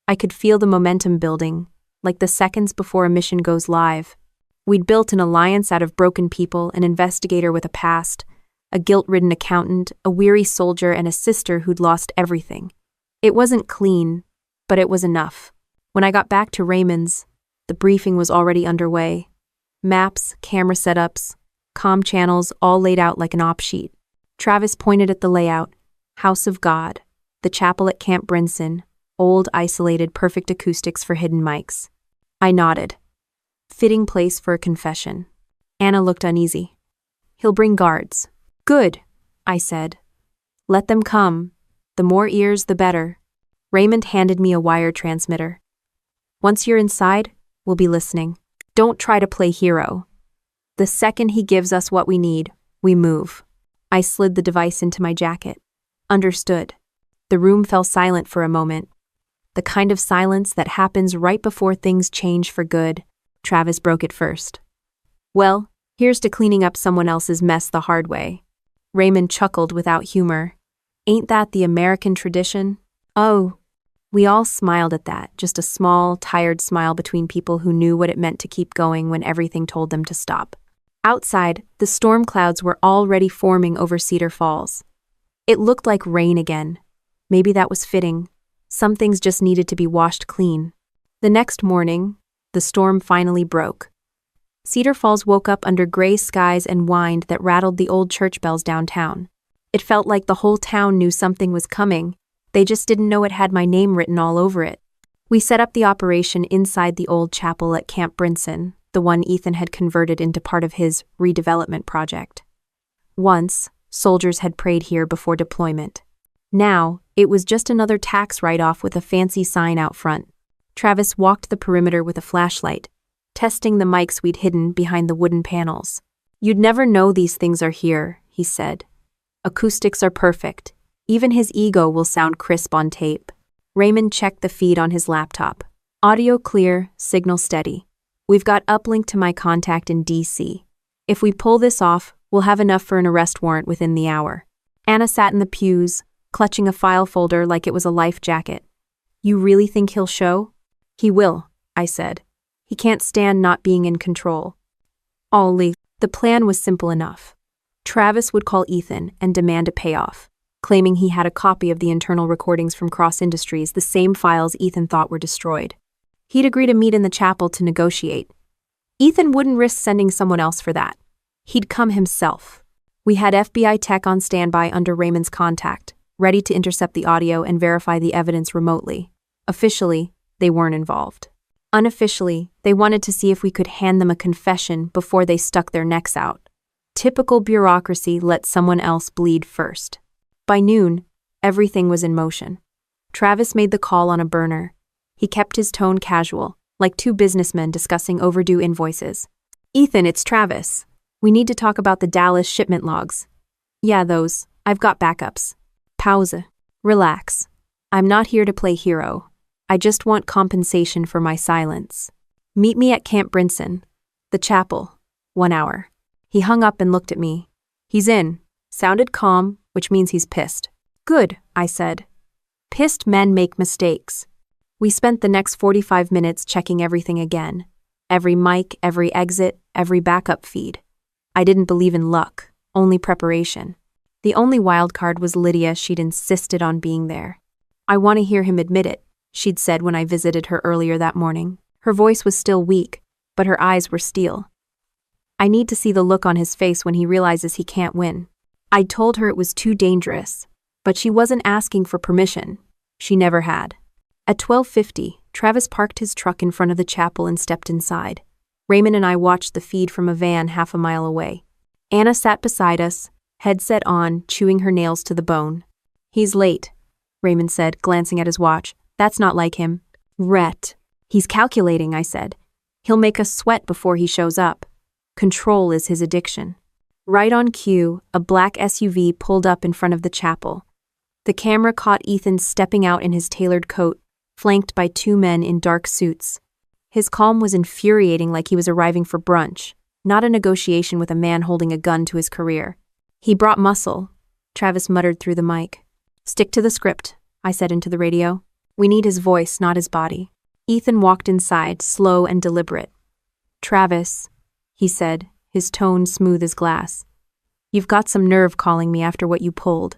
I could feel the momentum building, like the seconds before a mission goes live. We'd built an alliance out of broken people, an investigator with a past, a guilt-ridden accountant, a weary soldier, and a sister who'd lost everything. It wasn't clean, but it was enough. When I got back to Raymond's, the briefing was already underway. Maps, camera setups, comm channels all laid out like an op sheet. Travis pointed at the layout. House of God, the chapel at Camp Brinson, old, isolated, perfect acoustics for hidden mics. I nodded. Fitting place for a confession. Anna looked uneasy. He'll bring guards. Good, I said. Let them come. The more ears, the better. Raymond handed me a wire transmitter. Once you're inside, we'll be listening. Don't try to play hero. The second he gives us what we need, we move. I slid the device into my jacket. Understood. The room fell silent for a moment. The kind of silence that happens right before things change for good. Travis broke it first. Well, here's to cleaning up someone else's mess the hard way. Raymond chuckled without humor. Ain't that the American tradition? Oh, We all smiled at that, just a small, tired smile between people who knew what it meant to keep going when everything told them to stop. Outside, the storm clouds were already forming over Cedar Falls. It looked like rain again. Maybe that was fitting. Some things just needed to be washed clean. The next morning, the storm finally broke. Cedar Falls woke up under gray skies and wind that rattled the old church bells downtown. It felt like the whole town knew something was coming. They just didn't know it had my name written all over it. We set up the operation inside the old chapel at Camp Brinson, the one Ethan had converted into part of his redevelopment project. Once, soldiers had prayed here before deployment. Now, it was just another tax write-off with a fancy sign out front. Travis walked the perimeter with a flashlight, testing the mics we'd hidden behind the wooden panels. "You'd never know these things are here," he said. "Acoustics are perfect. Even his ego will sound crisp on tape." Raymond checked the feed on his laptop. "Audio clear, signal steady. We've got uplink to my contact in DC. If we pull this off, we'll have enough for an arrest warrant within the hour." Anna sat in the pews, clutching a file folder like it was a life jacket. "You really think he'll show?" "He will," I said. "He can't stand not being in control." Ollie, the plan was simple enough. Travis would call Ethan and demand a payoff, claiming he had a copy of the internal recordings from Cross Industries, the same files Ethan thought were destroyed. He'd agree to meet in the chapel to negotiate. Ethan wouldn't risk sending someone else for that. He'd come himself. We had FBI tech on standby under Raymond's contact, ready to intercept the audio and verify the evidence remotely. Officially, they weren't involved. Unofficially, they wanted to see if we could hand them a confession before they stuck their necks out. Typical bureaucracy let someone else bleed first. By noon, everything was in motion. Travis made the call on a burner. He kept his tone casual, like two businessmen discussing overdue invoices. "Ethan, it's Travis. We need to talk about the Dallas shipment logs." "Yeah, those. I've got backups." Pause. "Relax. I'm not here to play hero. I just want compensation for my silence. Meet me at Camp Brinson, the chapel, 1 hour." He hung up and looked at me. "He's in." Sounded calm, which means he's pissed. "Good," I said. Pissed men make mistakes. We spent the next 45 minutes checking everything again. Every mic, every exit, every backup feed. I didn't believe in luck, only preparation. The only wild card was Lydia. She'd insisted on being there. "I want to hear him admit it," she'd said when I visited her earlier that morning. Her voice was still weak, but her eyes were steel. "I need to see the look on his face when he realizes he can't win." I'd told her it was too dangerous, but she wasn't asking for permission. She never had. At 12:50, Travis parked his truck in front of the chapel and stepped inside. Raymond and I watched the feed from a van half a mile away. Anna sat beside us, headset on, chewing her nails to the bone. "He's late," Raymond said, glancing at his watch. "That's not like him." "Rhett. He's calculating," I said. "He'll make us sweat before he shows up. Control is his addiction." Right on cue, a black SUV pulled up in front of the chapel. The camera caught Ethan stepping out in his tailored coat, flanked by two men in dark suits. His calm was infuriating, like he was arriving for brunch, not a negotiation with a man holding a gun to his career. "He brought muscle," Travis muttered through the mic. "Stick to the script," I said into the radio. "We need his voice, not his body." Ethan walked inside, slow and deliberate. "Travis," he said, his tone smooth as glass. "You've got some nerve calling me after what you pulled."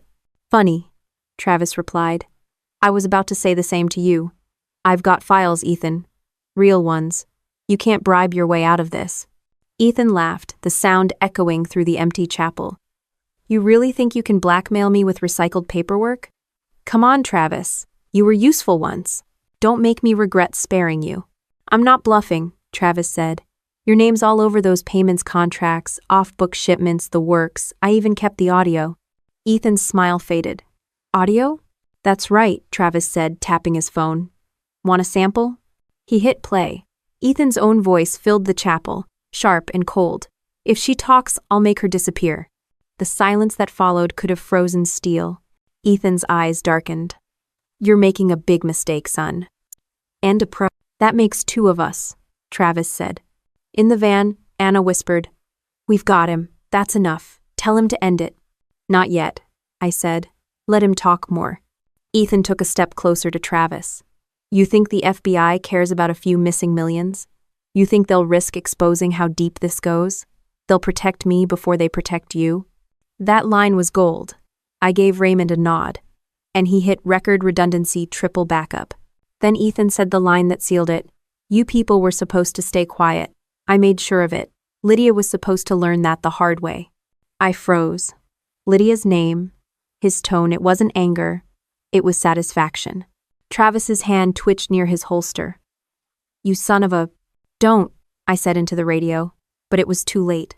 "Funny," Travis replied. "I was about to say the same to you. I've got files, Ethan. Real ones. You can't bribe your way out of this." Ethan laughed, the sound echoing through the empty chapel. "You really think you can blackmail me with recycled paperwork? Come on, Travis. You were useful once. Don't make me regret sparing you." "I'm not bluffing," Travis said. "Your name's all over those payments contracts, off-book shipments, the works. I even kept the audio." Ethan's smile faded. "Audio?" "That's right," Travis said, tapping his phone. "Want a sample?" He hit play. Ethan's own voice filled the chapel, sharp and cold. "If she talks, I'll make her disappear." The silence that followed could have frozen steel. Ethan's eyes darkened. "You're making a big mistake, son." "And a pro." "That makes two of us," Travis said. In the van, Anna whispered, "We've got him. That's enough. Tell him to end it." "Not yet," I said. "Let him talk more." Ethan took a step closer to Travis. You think the FBI cares about a few missing millions? You think they'll risk exposing how deep this goes? They'll protect me before they protect you? That line was gold. I gave Raymond a nod, and he hit record redundancy triple backup. Then Ethan said the line that sealed it. You people were supposed to stay quiet. I made sure of it. Lydia was supposed to learn that the hard way. I froze. Lydia's name, his tone, it wasn't anger. It was satisfaction. Travis's hand twitched near his holster. You son of a... Don't, I said into the radio, but it was too late.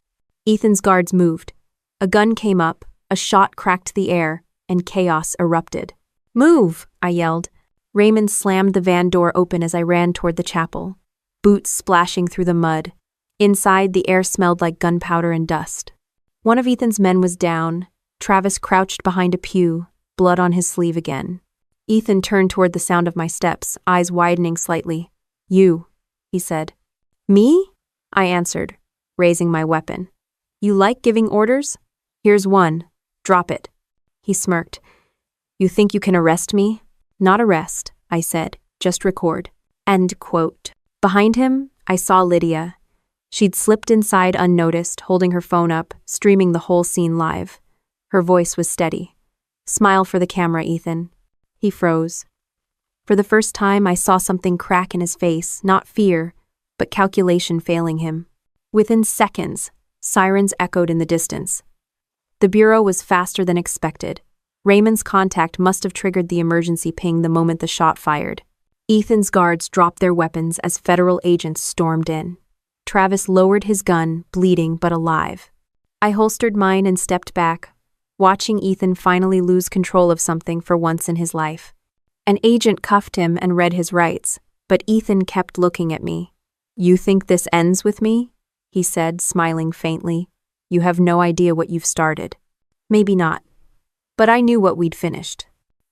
Ethan's guards moved. A gun came up, a shot cracked the air, and chaos erupted. Move, I yelled. Raymond slammed the van door open as I ran toward the chapel, boots splashing through the mud. Inside, the air smelled like gunpowder and dust. One of Ethan's men was down. Travis crouched behind a pew, blood on his sleeve again. Ethan turned toward the sound of my steps, eyes widening slightly. You, he said. Me? I answered, raising my weapon. You like giving orders? Here's one. Drop it. He smirked. You think you can arrest me? Not arrest, I said. Just record. End quote. Behind him, I saw Lydia. She'd slipped inside unnoticed, holding her phone up, streaming the whole scene live. Her voice was steady. Smile for the camera, Ethan. He froze. For the first time, I saw something crack in his face, not fear, but calculation failing him. Within seconds, sirens echoed in the distance. The bureau was faster than expected. Raymond's contact must have triggered the emergency ping the moment the shot fired. Ethan's guards dropped their weapons as federal agents stormed in. Travis lowered his gun, bleeding but alive. I holstered mine and stepped back, watching Ethan finally lose control of something for once in his life. An agent cuffed him and read his rights, but Ethan kept looking at me. You think this ends with me? He said, smiling faintly. You have no idea what you've started. Maybe not. But I knew what we'd finished.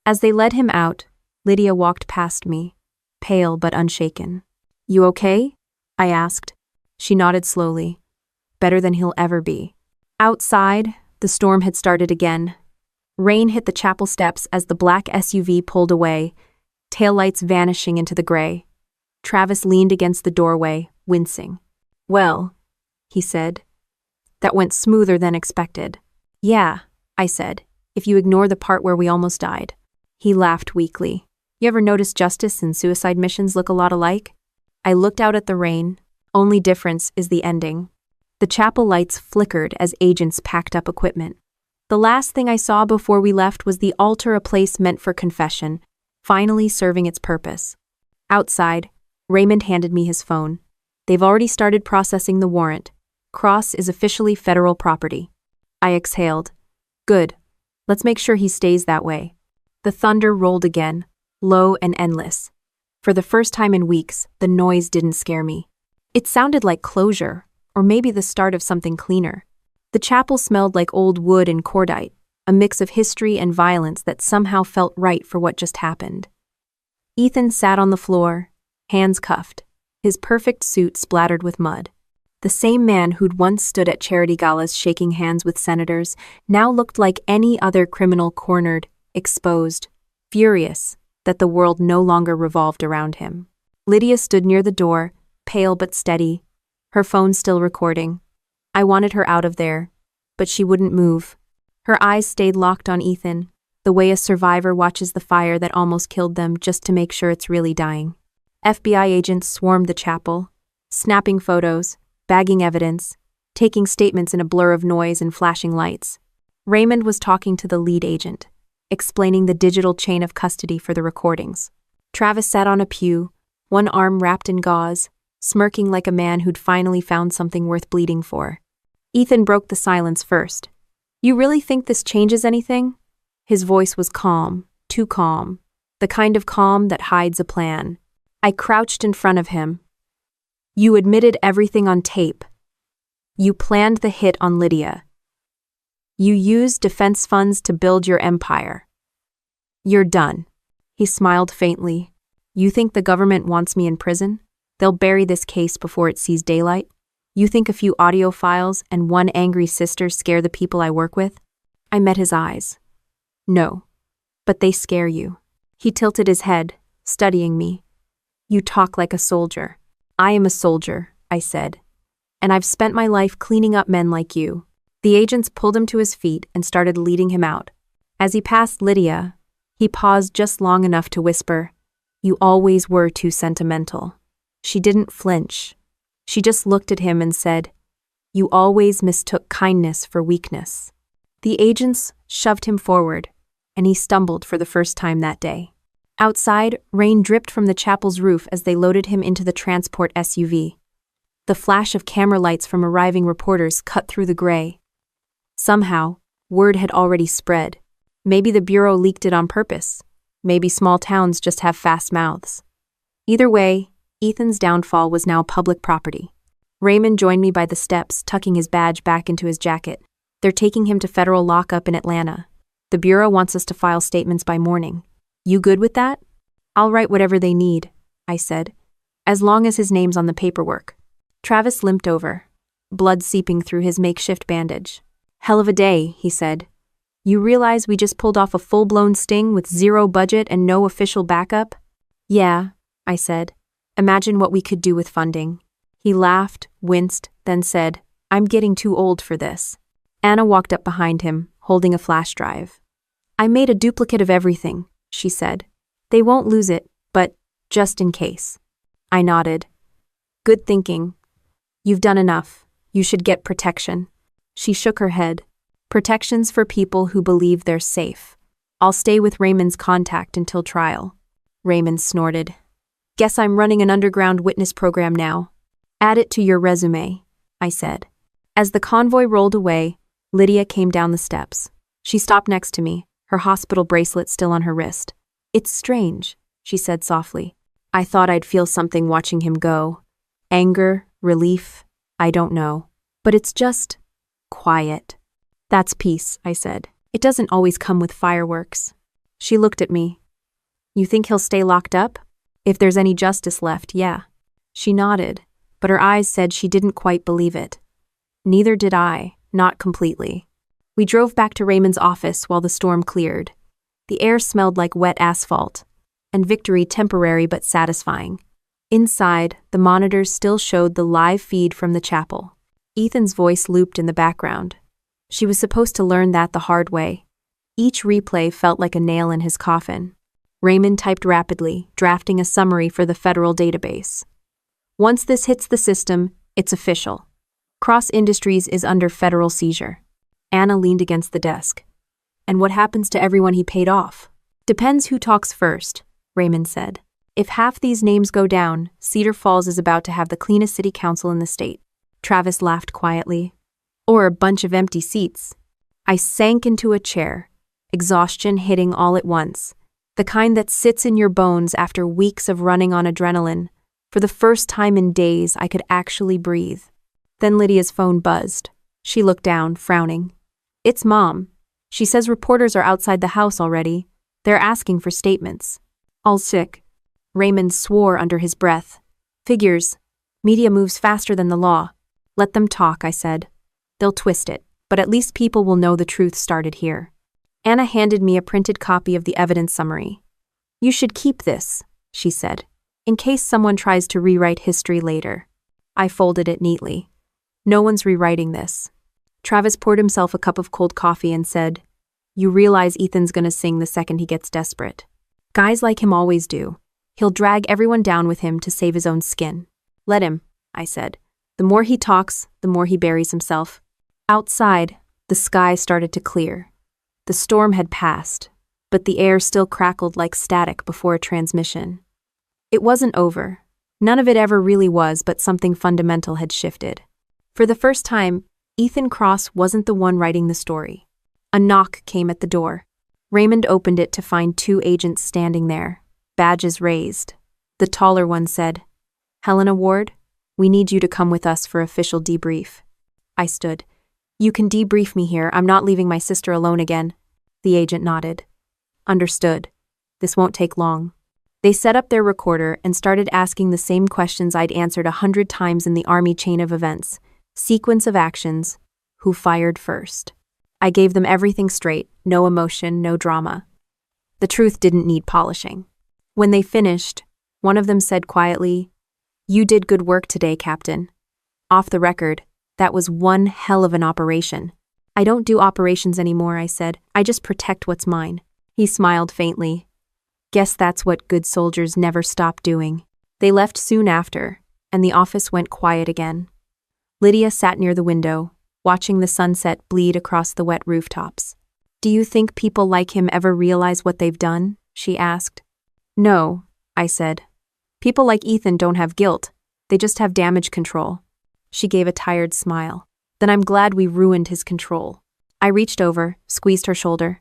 As they led him out, Lydia walked past me, pale but unshaken. You okay? I asked. She nodded slowly. Better than he'll ever be. Outside, the storm had started again. Rain hit the chapel steps as the black SUV pulled away, taillights vanishing into the gray. Travis leaned against the doorway, wincing. Well, he said. That went smoother than expected. Yeah, I said, if you ignore the part where we almost died. He laughed weakly. You ever notice justice and suicide missions look a lot alike? I looked out at the rain. Only difference is the ending. The chapel lights flickered as agents packed up equipment. The last thing I saw before we left was the altar, a place meant for confession, finally serving its purpose. Outside, Raymond handed me his phone. They've already started processing the warrant. Cross is officially federal property. I exhaled. Good. Let's make sure he stays that way. The thunder rolled again, low and endless. For the first time in weeks, the noise didn't scare me. It sounded like closure, or maybe the start of something cleaner. The chapel smelled like old wood and cordite, a mix of history and violence that somehow felt right for what just happened. Ethan sat on the floor, hands cuffed, his perfect suit splattered with mud. The same man who'd once stood at charity galas shaking hands with senators now looked like any other criminal cornered, exposed, furious that the world no longer revolved around him. Lydia stood near the door, pale but steady, her phone still recording. I wanted her out of there, but she wouldn't move. Her eyes stayed locked on Ethan, the way a survivor watches the fire that almost killed them just to make sure it's really dying. FBI agents swarmed the chapel, snapping photos, bagging evidence, taking statements in a blur of noise and flashing lights. Raymond was talking to the lead agent, explaining the digital chain of custody for the recordings. Travis sat on a pew, one arm wrapped in gauze, smirking like a man who'd finally found something worth bleeding for. Ethan broke the silence first. You really think this changes anything? His voice was calm, too calm, the kind of calm that hides a plan. I crouched in front of him. You admitted everything on tape. You planned the hit on Lydia. You used defense funds to build your empire. You're done. He smiled faintly. You think the government wants me in prison? They'll bury this case before it sees daylight? You think a few audio files and one angry sister scare the people I work with? I met his eyes. No, but they scare you. He tilted his head, studying me. You talk like a soldier. I am a soldier, I said. And I've spent my life cleaning up men like you. The agents pulled him to his feet and started leading him out. As he passed Lydia, he paused just long enough to whisper, "You always were too sentimental." She didn't flinch. She just looked at him and said, "You always mistook kindness for weakness." The agents shoved him forward, and he stumbled for the first time that day. Outside, rain dripped from the chapel's roof as they loaded him into the transport SUV. The flash of camera lights from arriving reporters cut through the gray. Somehow, word had already spread. Maybe the Bureau leaked it on purpose. Maybe small towns just have fast mouths. Either way, Ethan's downfall was now public property. Raymond joined me by the steps, tucking his badge back into his jacket. They're taking him to federal lockup in Atlanta. The Bureau wants us to file statements by morning. You good with that? I'll write whatever they need, I said, as long as his name's on the paperwork. Travis limped over, blood seeping through his makeshift bandage. Hell of a day, he said. You realize we just pulled off a full-blown sting with zero budget and no official backup? Yeah, I said. Imagine what we could do with funding. He laughed, winced, then said, I'm getting too old for this. Anna walked up behind him, holding a flash drive. I made a duplicate of everything, she said. They won't lose it, but just in case. I nodded. Good thinking. You've done enough. You should get protection. She shook her head. Protection's for people who believe they're safe. I'll stay with Raymond's contact until trial. Raymond snorted. Guess I'm running an underground witness program now. Add it to your resume, I said. As the convoy rolled away, Lydia came down the steps. She stopped next to me, her hospital bracelet still on her wrist. It's strange, she said softly. I thought I'd feel something watching him go. Anger, relief, I don't know. But it's just quiet. That's peace, I said. It doesn't always come with fireworks. She looked at me. You think he'll stay locked up? If there's any justice left, yeah. She nodded, but her eyes said she didn't quite believe it. Neither did I, not completely. We drove back to Raymond's office while the storm cleared. The air smelled like wet asphalt, and victory temporary but satisfying. Inside, the monitors still showed the live feed from the chapel. Ethan's voice looped in the background. She was supposed to learn that the hard way. Each replay felt like a nail in his coffin. Raymond typed rapidly, drafting a summary for the federal database. Once this hits the system, it's official. Cross Industries is under federal seizure. Anna leaned against the desk. And what happens to everyone he paid off? Depends who talks first, Raymond said. If half these names go down, Cedar Falls is about to have the cleanest city council in the state. Travis laughed quietly. Or a bunch of empty seats. I sank into a chair, exhaustion hitting all at once. The kind that sits in your bones after weeks of running on adrenaline. For the first time in days, I could actually breathe. Then Lydia's phone buzzed. She looked down, frowning. It's Mom. She says reporters are outside the house already. They're asking for statements. All sick. Raymond swore under his breath. Figures. Media moves faster than the law. Let them talk, I said. They'll twist it, but at least people will know the truth started here. Anna handed me a printed copy of the evidence summary. You should keep this, she said, in case someone tries to rewrite history later. I folded it neatly. No one's rewriting this. Travis poured himself a cup of cold coffee and said, You realize Ethan's gonna sing the second he gets desperate. Guys like him always do. He'll drag everyone down with him to save his own skin. Let him, I said. The more he talks, the more he buries himself. Outside, the sky started to clear. The storm had passed, but the air still crackled like static before a transmission. It wasn't over. None of it ever really was, but something fundamental had shifted. For the first time, Ethan Cross wasn't the one writing the story. A knock came at the door. Raymond opened it to find 2 agents standing there, badges raised. The taller one said, Helena Ward, we need you to come with us for official debrief. I stood. You can debrief me here. I'm not leaving my sister alone again. The agent nodded. Understood. This won't take long. They set up their recorder and started asking the same questions I'd answered 100 times in the Army chain of events. Sequence of actions. Who fired first? I gave them everything straight, no emotion, no drama. The truth didn't need polishing. When they finished, one of them said quietly, "You did good work today, Captain." Off the record, that was one hell of an operation. "I don't do operations anymore," I said. "I just protect what's mine." He smiled faintly. "Guess that's what good soldiers never stop doing." They left soon after, and the office went quiet again. Lydia sat near the window, watching the sunset bleed across the wet rooftops. "Do you think people like him ever realize what they've done?" she asked. "No," I said. "People like Ethan don't have guilt. They just have damage control." She gave a tired smile. "Then I'm glad we ruined his control." I reached over, squeezed her shoulder.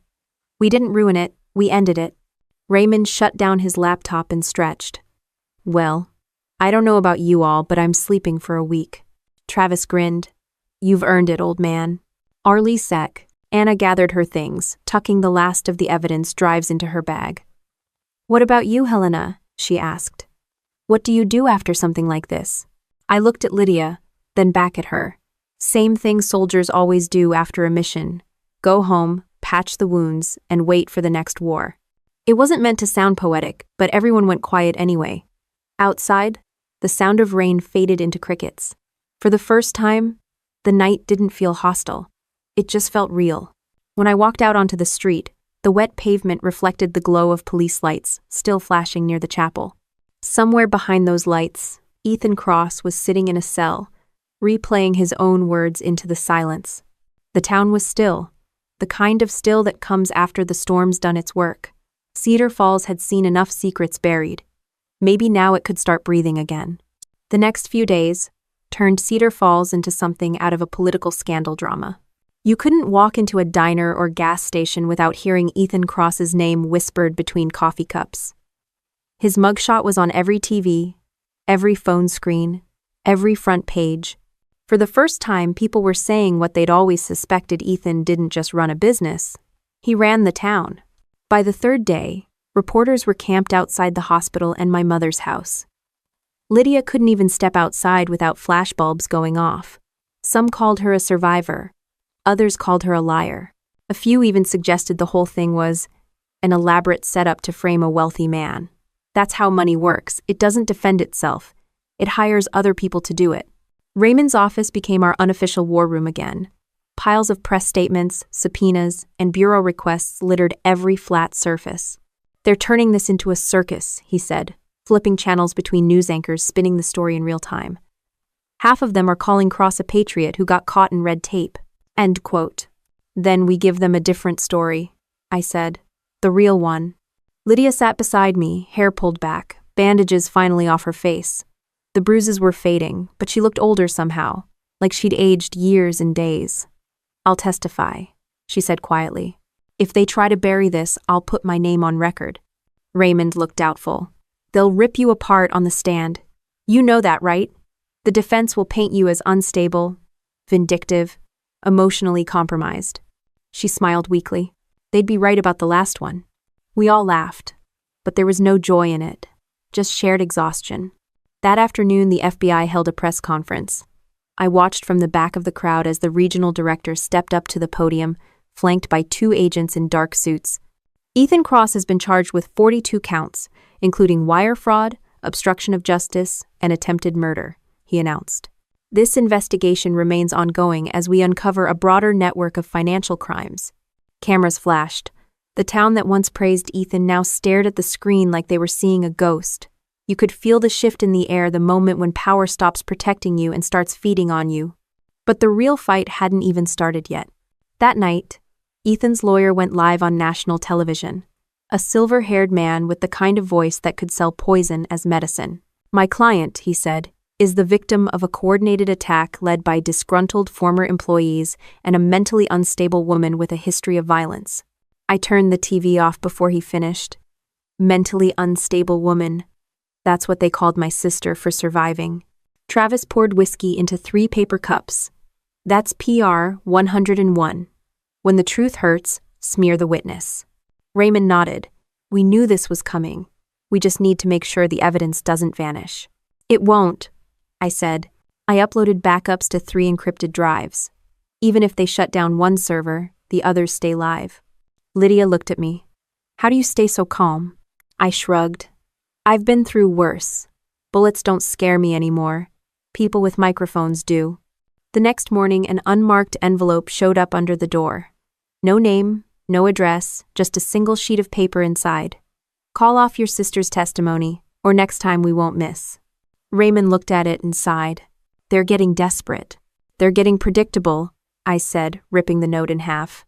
"We didn't ruin it, we ended it." Raymond shut down his laptop and stretched. "Well, I don't know about you all, but I'm sleeping for a week." Travis grinned. "You've earned it, old man." Arlie sec. Anna gathered her things, tucking the last of the evidence drives into her bag. "What about you, Helena?" she asked. "What do you do after something like this?" I looked at Lydia, then back at her. Same thing soldiers always do after a mission. Go home, patch the wounds, and wait for the next war. It wasn't meant to sound poetic, but everyone went quiet anyway. Outside, the sound of rain faded into crickets. For the first time, the night didn't feel hostile. It just felt real. When I walked out onto the street, the wet pavement reflected the glow of police lights, still flashing near the chapel. Somewhere behind those lights, Ethan Cross was sitting in a cell, replaying his own words into the silence. The town was still, the kind of still that comes after the storm's done its work. Cedar Falls had seen enough secrets buried. Maybe now it could start breathing again. The next few days turned Cedar Falls into something out of a political scandal drama. You couldn't walk into a diner or gas station without hearing Ethan Cross's name whispered between coffee cups. His mugshot was on every TV, every phone screen, every front page. For the first time, people were saying what they'd always suspected: Ethan didn't just run a business, he ran the town. By the third day, reporters were camped outside the hospital and my mother's house. Lydia couldn't even step outside without flashbulbs going off. Some called her a survivor. Others called her a liar. A few even suggested the whole thing was an elaborate setup to frame a wealthy man. That's how money works. It doesn't defend itself. It hires other people to do it. Raymond's office became our unofficial war room again. Piles of press statements, subpoenas, and bureau requests littered every flat surface. "They're turning this into a circus," he said, flipping channels between news anchors spinning the story in real time. "Half of them are calling Cross a patriot who got caught in red tape." End quote. "Then we give them a different story," I said. "The real one." Lydia sat beside me, hair pulled back, bandages finally off her face. The bruises were fading, but she looked older somehow, like she'd aged years and days. "I'll testify," she said quietly. "If they try to bury this, I'll put my name on record." Raymond looked doubtful. "They'll rip you apart on the stand. You know that, right? The defense will paint you as unstable, vindictive, emotionally compromised." She smiled weakly. "They'd be right about the last one." We all laughed, but there was no joy in it, just shared exhaustion. That afternoon, the FBI held a press conference. I watched from the back of the crowd as the regional director stepped up to the podium, flanked by 2 agents in dark suits. "Ethan Cross has been charged with 42 counts, including wire fraud, obstruction of justice, and attempted murder," he announced. "This investigation remains ongoing as we uncover a broader network of financial crimes." Cameras flashed. The town that once praised Ethan now stared at the screen like they were seeing a ghost. You could feel the shift in the air the moment when power stops protecting you and starts feeding on you. But the real fight hadn't even started yet. That night, Ethan's lawyer went live on national television. A silver-haired man with the kind of voice that could sell poison as medicine. "My client," he said, "is the victim of a coordinated attack led by disgruntled former employees and a mentally unstable woman with a history of violence." I turned the TV off before he finished. Mentally unstable woman. That's what they called my sister for surviving. Travis poured whiskey into 3 paper cups. "That's PR 101. When the truth hurts, smear the witness." Raymond nodded. "We knew this was coming. We just need to make sure the evidence doesn't vanish." "It won't," I said. I uploaded backups to 3 encrypted drives. Even if they shut down one server, the others stay live. Lydia looked at me. How do you stay so calm? I shrugged. I've been through worse. Bullets don't scare me anymore. People with microphones do. The next morning, an unmarked envelope showed up under the door. No name, no address, just a single sheet of paper inside. Call off your sister's testimony, or next time we won't miss. Raymond looked at it and sighed. They're getting desperate. They're getting predictable, I said, ripping the note in half.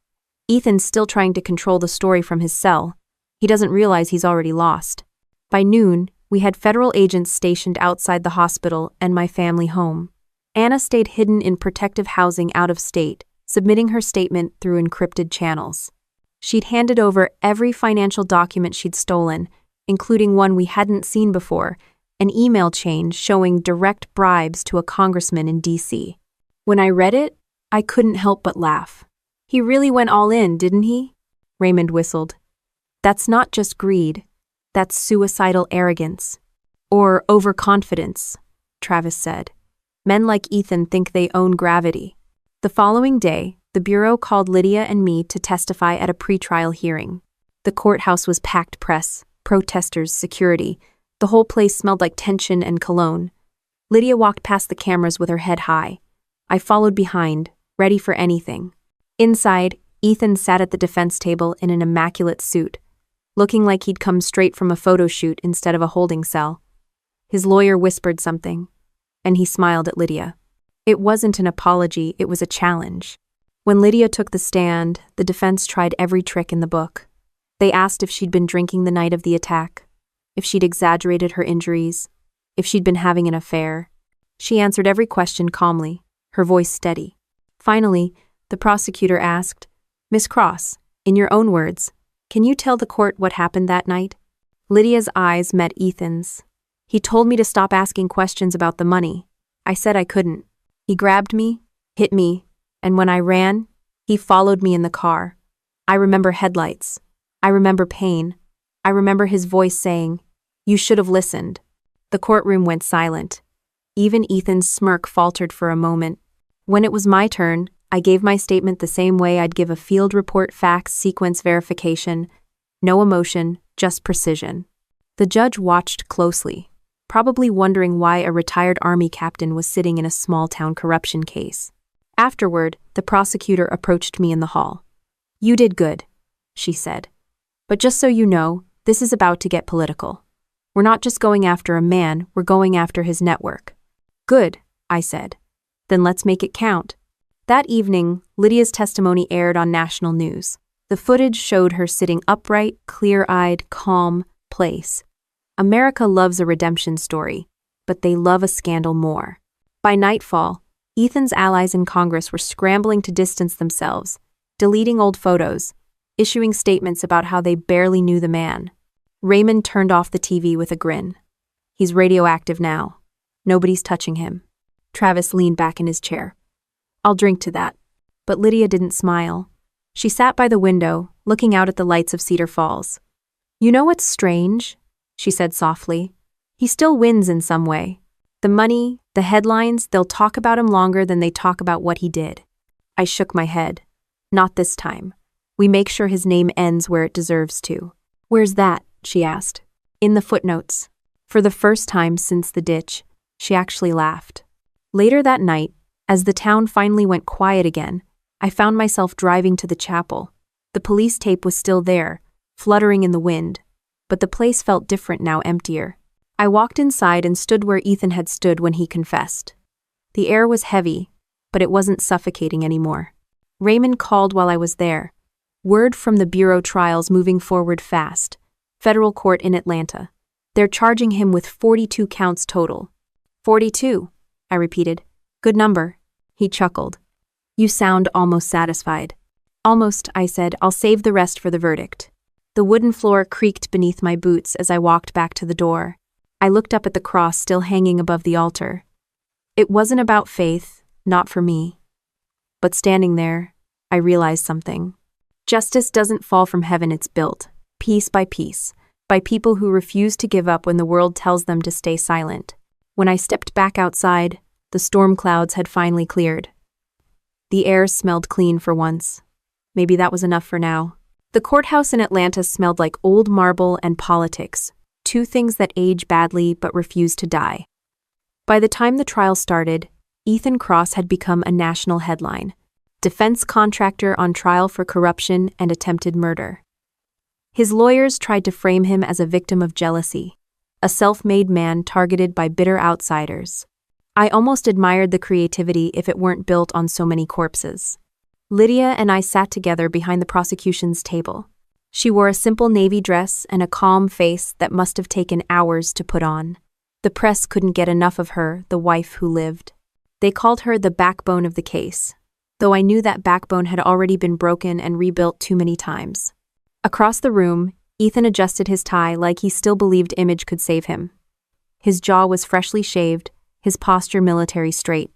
Ethan's still trying to control the story from his cell. He doesn't realize he's already lost. By noon, we had federal agents stationed outside the hospital and my family home. Anna stayed hidden in protective housing out of state, submitting her statement through encrypted channels. She'd handed over every financial document she'd stolen, including one we hadn't seen before, an email chain showing direct bribes to a congressman in D.C. When I read it, I couldn't help but laugh. He really went all in, didn't he? Raymond whistled. That's not just greed. That's suicidal arrogance. Or overconfidence, Travis said. Men like Ethan think they own gravity. The following day, the Bureau called Lydia and me to testify at a pretrial hearing. The courthouse was packed press, protesters, security. The whole place smelled like tension and cologne. Lydia walked past the cameras with her head high. I followed behind, ready for anything. Inside, Ethan sat at the defense table in an immaculate suit, looking like he'd come straight from a photo shoot instead of a holding cell. His lawyer whispered something, and he smiled at Lydia. It wasn't an apology, it was a challenge. When Lydia took the stand, the defense tried every trick in the book. They asked if she'd been drinking the night of the attack, if she'd exaggerated her injuries, if she'd been having an affair. She answered every question calmly, her voice steady. Finally, the prosecutor asked, Miss Cross, in your own words, can you tell the court what happened that night? Lydia's eyes met Ethan's. He told me to stop asking questions about the money. I said I couldn't. He grabbed me, hit me, and when I ran, he followed me in the car. I remember headlights. I remember pain. I remember his voice saying, You should have listened. The courtroom went silent. Even Ethan's smirk faltered for a moment. When it was my turn, I gave my statement the same way I'd give a field report fax sequence verification. No emotion, just precision. The judge watched closely, probably wondering why a retired Army captain was sitting in a small-town corruption case. Afterward, the prosecutor approached me in the hall. You did good, she said. But just so you know, this is about to get political. We're not just going after a man, we're going after his network. Good, I said. Then let's make it count. That evening, Lydia's testimony aired on national news. The footage showed her sitting upright, clear-eyed, calm place. America loves a redemption story, but they love a scandal more. By nightfall, Ethan's allies in Congress were scrambling to distance themselves, deleting old photos, issuing statements about how they barely knew the man. Raymond turned off the TV with a grin. He's radioactive now. Nobody's touching him. Travis leaned back in his chair. I'll drink to that. But Lydia didn't smile. She sat by the window, looking out at the lights of Cedar Falls. You know what's strange? She said softly. He still wins in some way. The money, the headlines, they'll talk about him longer than they talk about what he did. I shook my head. Not this time. We make sure his name ends where it deserves to. Where's that? She asked. In the footnotes. For the first time since the ditch, she actually laughed. Later that night, as the town finally went quiet again, I found myself driving to the chapel. The police tape was still there, fluttering in the wind, but the place felt different now, emptier. I walked inside and stood where Ethan had stood when he confessed. The air was heavy, but it wasn't suffocating anymore. Raymond called while I was there. Word from the Bureau trials moving forward fast. Federal court in Atlanta. They're charging him with 42 counts total. 42, I repeated. Good number. He chuckled. You sound almost satisfied. Almost, I said. I'll save the rest for the verdict. The wooden floor creaked beneath my boots as I walked back to the door. I looked up at the cross still hanging above the altar. It wasn't about faith, not for me. But standing there, I realized something. Justice doesn't fall from heaven, it's built, piece by people who refuse to give up when the world tells them to stay silent. When I stepped back outside, the storm clouds had finally cleared. The air smelled clean for once. Maybe that was enough for now. The courthouse in Atlanta smelled like old marble and politics, two things that age badly but refuse to die. By the time the trial started, Ethan Cross had become a national headline. Defense contractor on trial for corruption and attempted murder. His lawyers tried to frame him as a victim of jealousy, a self-made man targeted by bitter outsiders. I almost admired the creativity if it weren't built on so many corpses. Lydia and I sat together behind the prosecution's table. She wore a simple navy dress and a calm face that must have taken hours to put on. The press couldn't get enough of her, the wife who lived. They called her the backbone of the case, though I knew that backbone had already been broken and rebuilt too many times. Across the room, Ethan adjusted his tie like he still believed image could save him. His jaw was freshly shaved, his posture military straight.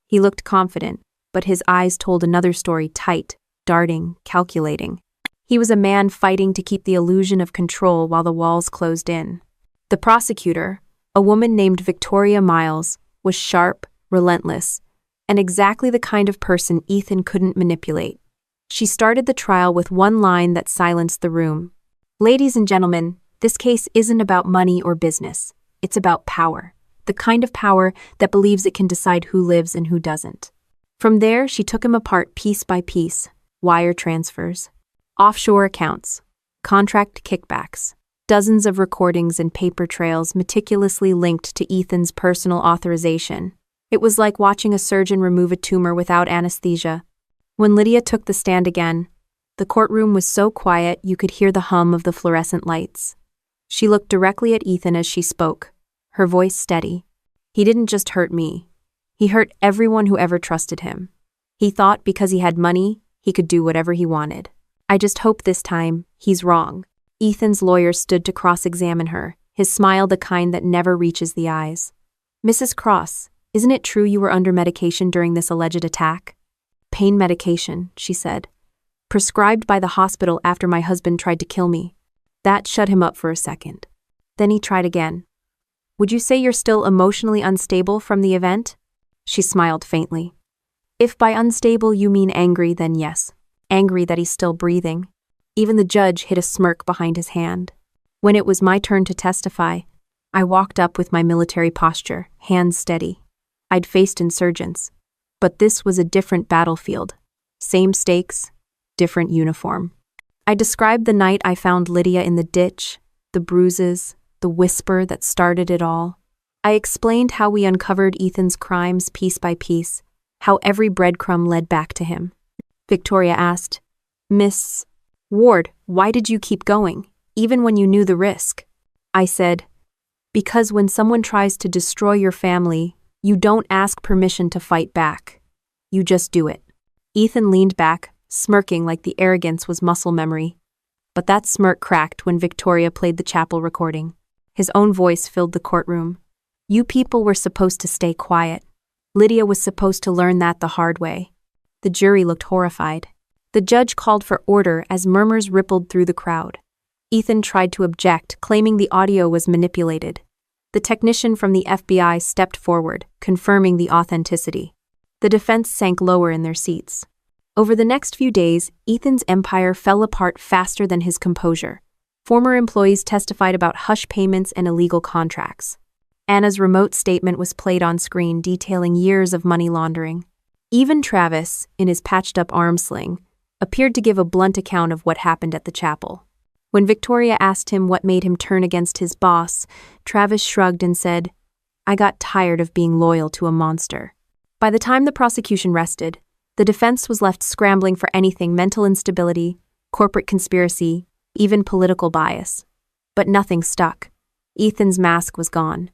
He looked confident, but his eyes told another story, tight, darting, calculating. He was a man fighting to keep the illusion of control while the walls closed in. The prosecutor, a woman named Victoria Miles, was sharp, relentless, and exactly the kind of person Ethan couldn't manipulate. She started the trial with one line that silenced the room. "Ladies and gentlemen, this case isn't about money or business. It's about power. The kind of power that believes it can decide who lives and who doesn't." From there, she took him apart piece by piece: wire transfers, offshore accounts, contract kickbacks, dozens of recordings and paper trails meticulously linked to Ethan's personal authorization. It was like watching a surgeon remove a tumor without anesthesia. When Lydia took the stand again, the courtroom was so quiet you could hear the hum of the fluorescent lights. She looked directly at Ethan as she spoke, her voice steady. "He didn't just hurt me. He hurt everyone who ever trusted him. He thought because he had money, he could do whatever he wanted. I just hope this time, he's wrong." Ethan's lawyer stood to cross-examine her, his smile the kind that never reaches the eyes. "Mrs. Cross, isn't it true you were under medication during this alleged attack?" "Pain medication," she said. "Prescribed by the hospital after my husband tried to kill me." That shut him up for a second. Then he tried again. "Would you say you're still emotionally unstable from the event?" She smiled faintly. "If by unstable you mean angry, then yes. Angry that he's still breathing." Even the judge hid a smirk behind his hand. When it was my turn to testify, I walked up with my military posture, hands steady. I'd faced insurgents, but this was a different battlefield. Same stakes, different uniform. I described the night I found Lydia in the ditch, the bruises, the whisper that started it all. I explained how we uncovered Ethan's crimes piece by piece, how every breadcrumb led back to him. Victoria asked, "Miss Ward, why did you keep going, even when you knew the risk?" I said, "Because when someone tries to destroy your family, you don't ask permission to fight back. You just do it." Ethan leaned back, smirking like the arrogance was muscle memory. But that smirk cracked when Victoria played the chapel recording. His own voice filled the courtroom. "You people were supposed to stay quiet. Lydia was supposed to learn that the hard way." The jury looked horrified. The judge called for order as murmurs rippled through the crowd. Ethan tried to object, claiming the audio was manipulated. The technician from the FBI stepped forward, confirming the authenticity. The defense sank lower in their seats. Over the next few days, Ethan's empire fell apart faster than his composure. Former employees testified about hush payments and illegal contracts. Anna's remote statement was played on screen, detailing years of money laundering. Even Travis, in his patched-up arm sling, appeared to give a blunt account of what happened at the chapel. When Victoria asked him what made him turn against his boss, Travis shrugged and said, "I got tired of being loyal to a monster." By the time the prosecution rested, the defense was left scrambling for anything: mental instability, corporate conspiracy, even political bias. But nothing stuck. Ethan's mask was gone.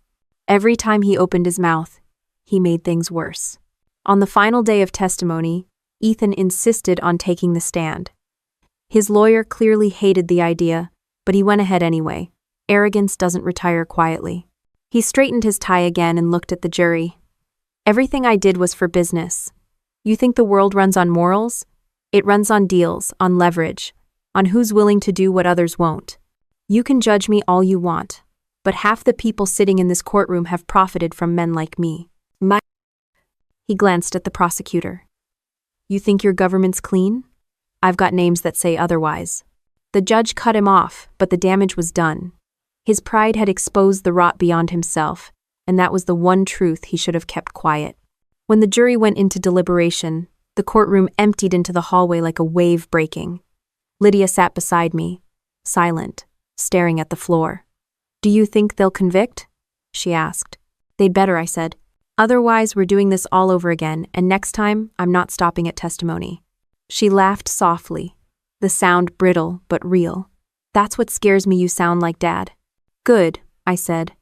Every time he opened his mouth, he made things worse. On the final day of testimony, Ethan insisted on taking the stand. His lawyer clearly hated the idea, but he went ahead anyway. Arrogance doesn't retire quietly. He straightened his tie again and looked at the jury. "Everything I did was for business. You think the world runs on morals? It runs on deals, on leverage, on who's willing to do what others won't. You can judge me all you want, but half the people sitting in this courtroom have profited from men like me." He glanced at the prosecutor. "You think your government's clean? I've got names that say otherwise." The judge cut him off, but the damage was done. His pride had exposed the rot beyond himself, and that was the one truth he should have kept quiet. When the jury went into deliberation, the courtroom emptied into the hallway like a wave breaking. Lydia sat beside me, silent, staring at the floor. "Do you think they'll convict?" she asked. "They'd better," I said. "Otherwise, we're doing this all over again, and next time, I'm not stopping at testimony." She laughed softly, the sound brittle but real. "That's what scares me, you sound like Dad." "Good," I said.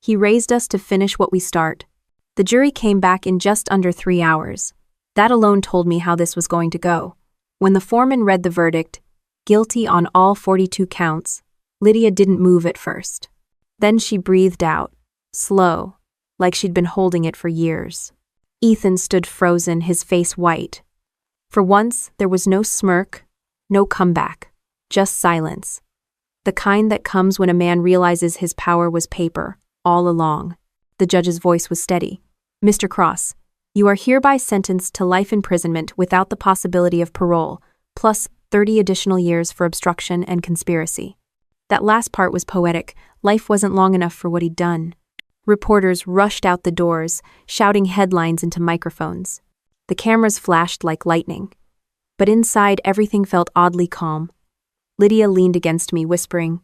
"He raised us to finish what we start." The jury came back in just under 3 hours. That alone told me how this was going to go. When the foreman read the verdict, guilty on all 42 counts, Lydia didn't move at first. Then she breathed out, slow, like she'd been holding it for years. Ethan stood frozen, his face white. For once, there was no smirk, no comeback, just silence. The kind that comes when a man realizes his power was paper, all along. The judge's voice was steady. "Mr. Cross, you are hereby sentenced to life imprisonment without the possibility of parole, plus 30 additional years for obstruction and conspiracy." That last part was poetic. Life wasn't long enough for what he'd done. Reporters rushed out the doors, shouting headlines into microphones. The cameras flashed like lightning. But inside, everything felt oddly calm. Lydia leaned against me, whispering,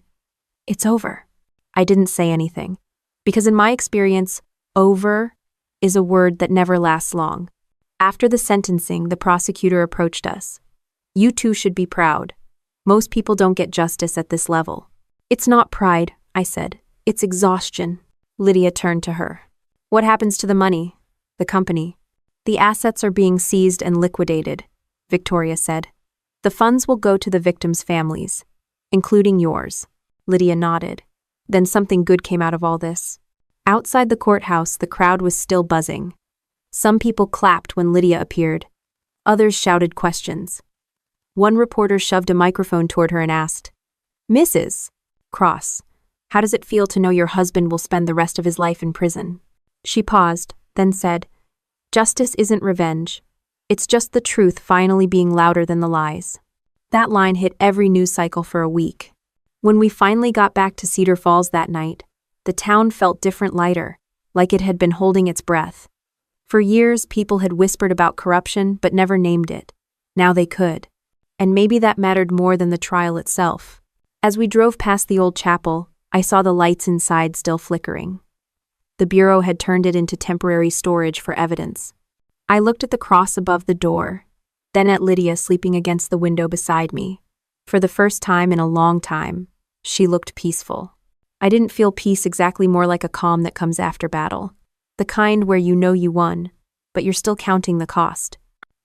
"It's over." I didn't say anything, because in my experience, over is a word that never lasts long. After the sentencing, the prosecutor approached us. "You two should be proud. Most people don't get justice at this level." "It's not pride," I said. "It's exhaustion." Lydia turned to her. "What happens to the money? The company?" "The assets are being seized and liquidated," Victoria said. "The funds will go to the victims' families, including yours." Lydia nodded. Then something good came out of all this. Outside the courthouse, the crowd was still buzzing. Some people clapped when Lydia appeared. Others shouted questions. One reporter shoved a microphone toward her and asked, "Mrs. Cross, how does it feel to know your husband will spend the rest of his life in prison?" She paused, then said, "Justice isn't revenge. It's just the truth finally being louder than the lies." That line hit every news cycle for a week. When we finally got back to Cedar Falls that night, the town felt different, lighter, like it had been holding its breath. For years, people had whispered about corruption but never named it. Now they could. And maybe that mattered more than the trial itself. As we drove past the old chapel, I saw the lights inside still flickering. The bureau had turned it into temporary storage for evidence. I looked at the cross above the door, then at Lydia sleeping against the window beside me. For the first time in a long time, she looked peaceful. I didn't feel peace exactly, more like a calm that comes after battle. The kind where you know you won, but you're still counting the cost.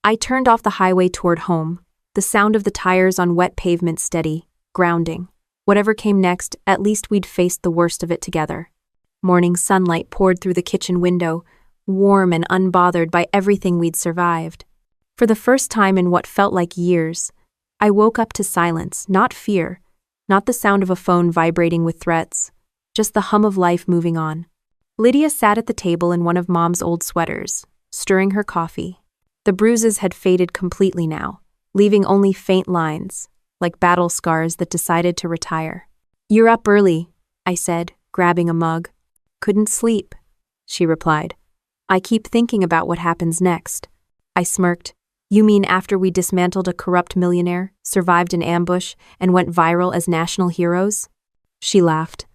I turned off the highway toward home, the sound of the tires on wet pavement steady, grounding. Whatever came next, at least we'd faced the worst of it together. Morning sunlight poured through the kitchen window, warm and unbothered by everything we'd survived. For the first time in what felt like years, I woke up to silence, not fear, not the sound of a phone vibrating with threats, just the hum of life moving on. Lydia sat at the table in one of Mom's old sweaters, stirring her coffee. The bruises had faded completely now, leaving only faint lines, like battle scars that decided to retire. "You're up early," I said, grabbing a mug. "Couldn't sleep," she replied. "I keep thinking about what happens next." I smirked. "You mean after we dismantled a corrupt millionaire, survived an ambush, and went viral as national heroes?" She laughed,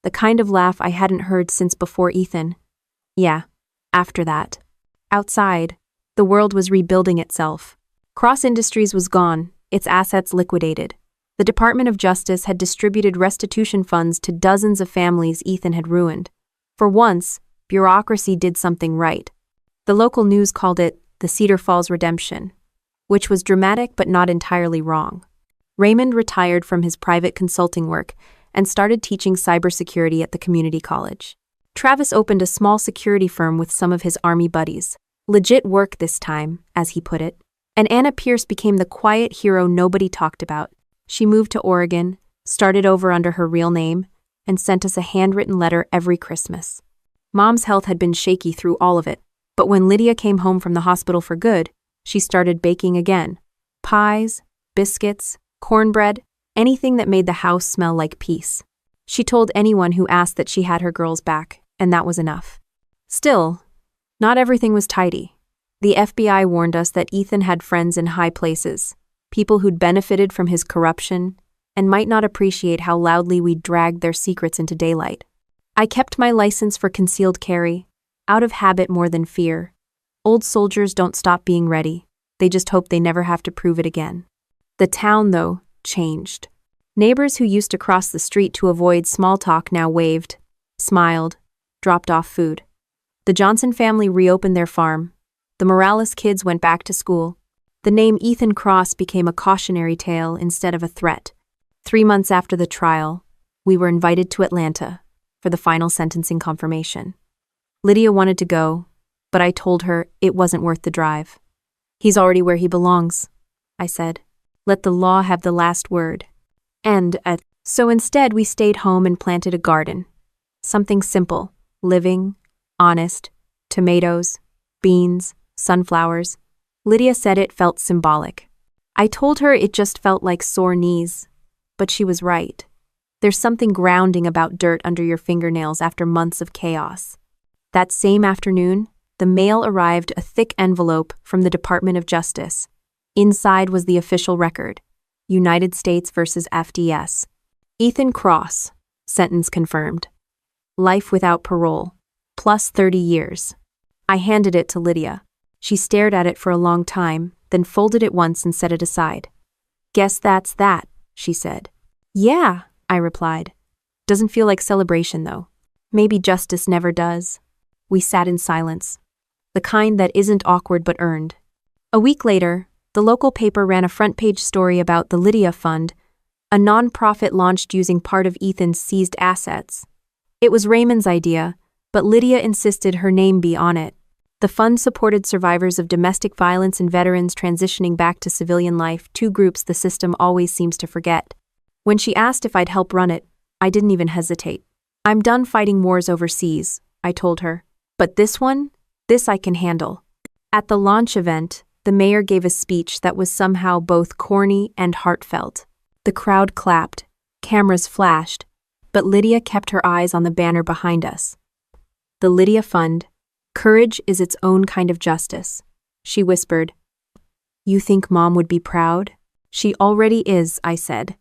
the kind of laugh I hadn't heard since before Ethan. "Yeah, after that." Outside, the world was rebuilding itself. Cross Industries was gone, its assets liquidated. The Department of Justice had distributed restitution funds to dozens of families Ethan had ruined. For once, bureaucracy did something right. The local news called it the Cedar Falls Redemption, which was dramatic but not entirely wrong. Raymond retired from his private consulting work and started teaching cybersecurity at the community college. Travis opened a small security firm with some of his Army buddies. Legit work this time, as he put it. And Anna Pierce became the quiet hero nobody talked about. She moved to Oregon, started over under her real name, and sent us a handwritten letter every Christmas. Mom's health had been shaky through all of it, but when Lydia came home from the hospital for good, she started baking again. Pies, biscuits, cornbread, Anything that made the house smell like peace. She told anyone who asked that she had her girls back, and that was enough. Still, not everything was tidy. The FBI warned us that Ethan had friends in high places, people who'd benefited from his corruption, and might not appreciate how loudly we dragged their secrets into daylight. I kept my license for concealed carry, out of habit more than fear. Old soldiers don't stop being ready, they just hope they never have to prove it again. The town, though, changed. Neighbors who used to cross the street to avoid small talk now waved, smiled, dropped off food. The Johnson family reopened their farm. The Morales kids went back to school. The name Ethan Cross became a cautionary tale instead of a threat. 3 months after the trial, we were invited to Atlanta for the final sentencing confirmation. Lydia wanted to go, but I told her it wasn't worth the drive. He's already where he belongs, I said. Let the law have the last word. So instead we stayed home and planted a garden. Something simple, living, honest, tomatoes, beans, sunflowers. Lydia said it felt symbolic. I told her it just felt like sore knees, but she was right. There's something grounding about dirt under your fingernails after months of chaos. That same afternoon, the mail arrived, a thick envelope from the Department of Justice. Inside was the official record, United States versus FDS. Ethan Cross, sentence confirmed. Life without parole, plus 30 years. I handed it to Lydia. She stared at it for a long time, then folded it once and set it aside. Guess that's that, she said. Yeah, I replied. Doesn't feel like celebration, though. Maybe justice never does. We sat in silence. The kind that isn't awkward but earned. A week later, the local paper ran a front-page story about the Lydia Fund, a non-profit launched using part of Ethan's seized assets. It was Raymond's idea, but Lydia insisted her name be on it. The fund supported survivors of domestic violence and veterans transitioning back to civilian life, 2 groups the system always seems to forget. When she asked if I'd help run it, I didn't even hesitate. I'm done fighting wars overseas, I told her. But this I can handle. At the launch event, the mayor gave a speech that was somehow both corny and heartfelt. The crowd clapped, cameras flashed, but Lydia kept her eyes on the banner behind us. The Lydia Fund, courage is its own kind of justice, she whispered. You think Mom would be proud? She already is, I said.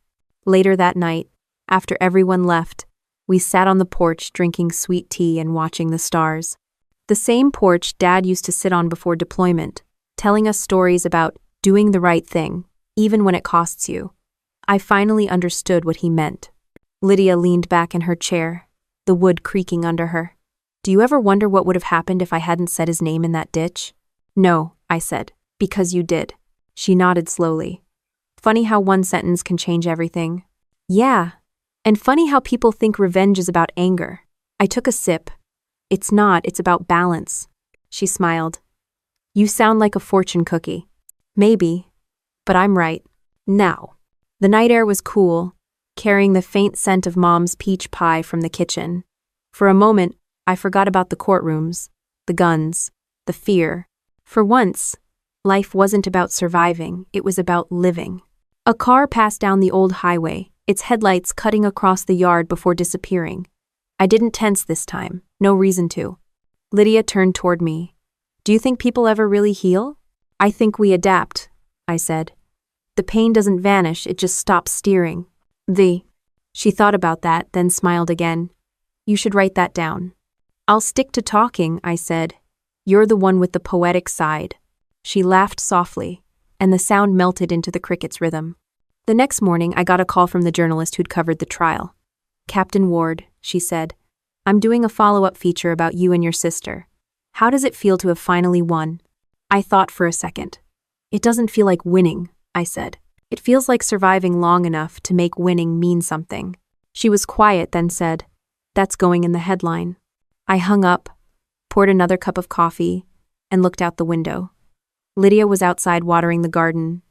Later that night, after everyone left, we sat on the porch drinking sweet tea and watching the stars. The same porch Dad used to sit on before deployment, telling us stories about doing the right thing, even when it costs you. I finally understood what he meant. Lydia leaned back in her chair, the wood creaking under her. Do you ever wonder what would have happened if I hadn't said his name in that ditch? No, I said, because you did. She nodded slowly. Funny how one sentence can change everything. Yeah, and funny how people think revenge is about anger. I took a sip. It's not, it's about balance. She smiled. You sound like a fortune cookie. Maybe, but I'm right. Now. The night air was cool, carrying the faint scent of Mom's peach pie from the kitchen. For a moment, I forgot about the courtrooms, the guns, the fear. For once, life wasn't about surviving, it was about living. A car passed down the old highway, its headlights cutting across the yard before disappearing. I didn't tense this time, no reason to. Lydia turned toward me. Do you think people ever really heal? I think we adapt, I said. The pain doesn't vanish, it just stops steering. She thought about that, then smiled again. You should write that down. I'll stick to talking, I said. You're the one with the poetic side. She laughed softly, and the sound melted into the cricket's rhythm. The next morning, I got a call from the journalist who'd covered the trial. Captain Ward, she said, I'm doing a follow-up feature about you and your sister. How does it feel to have finally won? I thought for a second. It doesn't feel like winning, I said. It feels like surviving long enough to make winning mean something. She was quiet, then said, That's going in the headline. I hung up, poured another cup of coffee, and looked out the window. Lydia was outside watering the garden,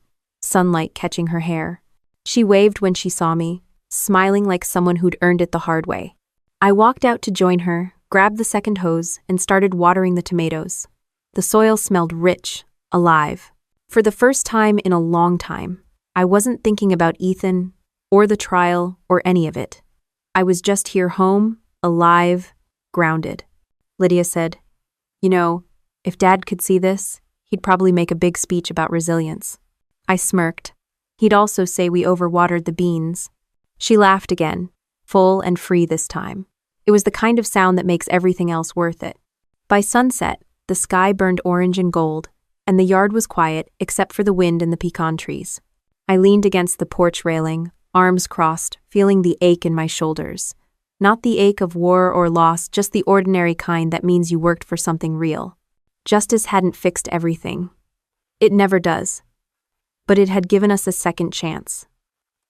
sunlight catching her hair. She waved when she saw me, smiling like someone who'd earned it the hard way. I walked out to join her, grabbed the second hose, and started watering the tomatoes. The soil smelled rich, alive. For the first time in a long time, I wasn't thinking about Ethan or the trial, or any of it. I was just here home, alive, grounded. Lydia said, "You know, if Dad could see this, he'd probably make a big speech about resilience." I smirked. He'd also say we overwatered the beans. She laughed again, full and free this time. It was the kind of sound that makes everything else worth it. By sunset, the sky burned orange and gold, and the yard was quiet except for the wind and the pecan trees. I leaned against the porch railing, arms crossed, feeling the ache in my shoulders. Not the ache of war or loss, just the ordinary kind that means you worked for something real. Justice hadn't fixed everything. It never does. But it had given us a second chance.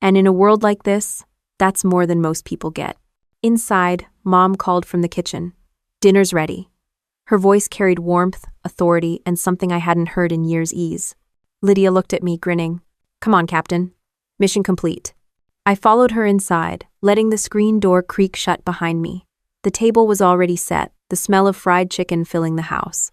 And in a world like this, that's more than most people get. Inside, Mom called from the kitchen. "Dinner's ready." Her voice carried warmth, authority, and something I hadn't heard in years. Lydia looked at me, grinning. "Come on, Captain. Mission complete." I followed her inside, letting the screen door creak shut behind me. The table was already set, the smell of fried chicken filling the house.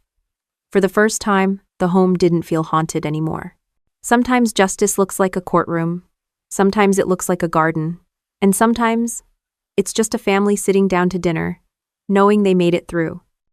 For the first time, the home didn't feel haunted anymore. Sometimes justice looks like a courtroom, sometimes it looks like a garden, and sometimes it's just a family sitting down to dinner, knowing they made it through.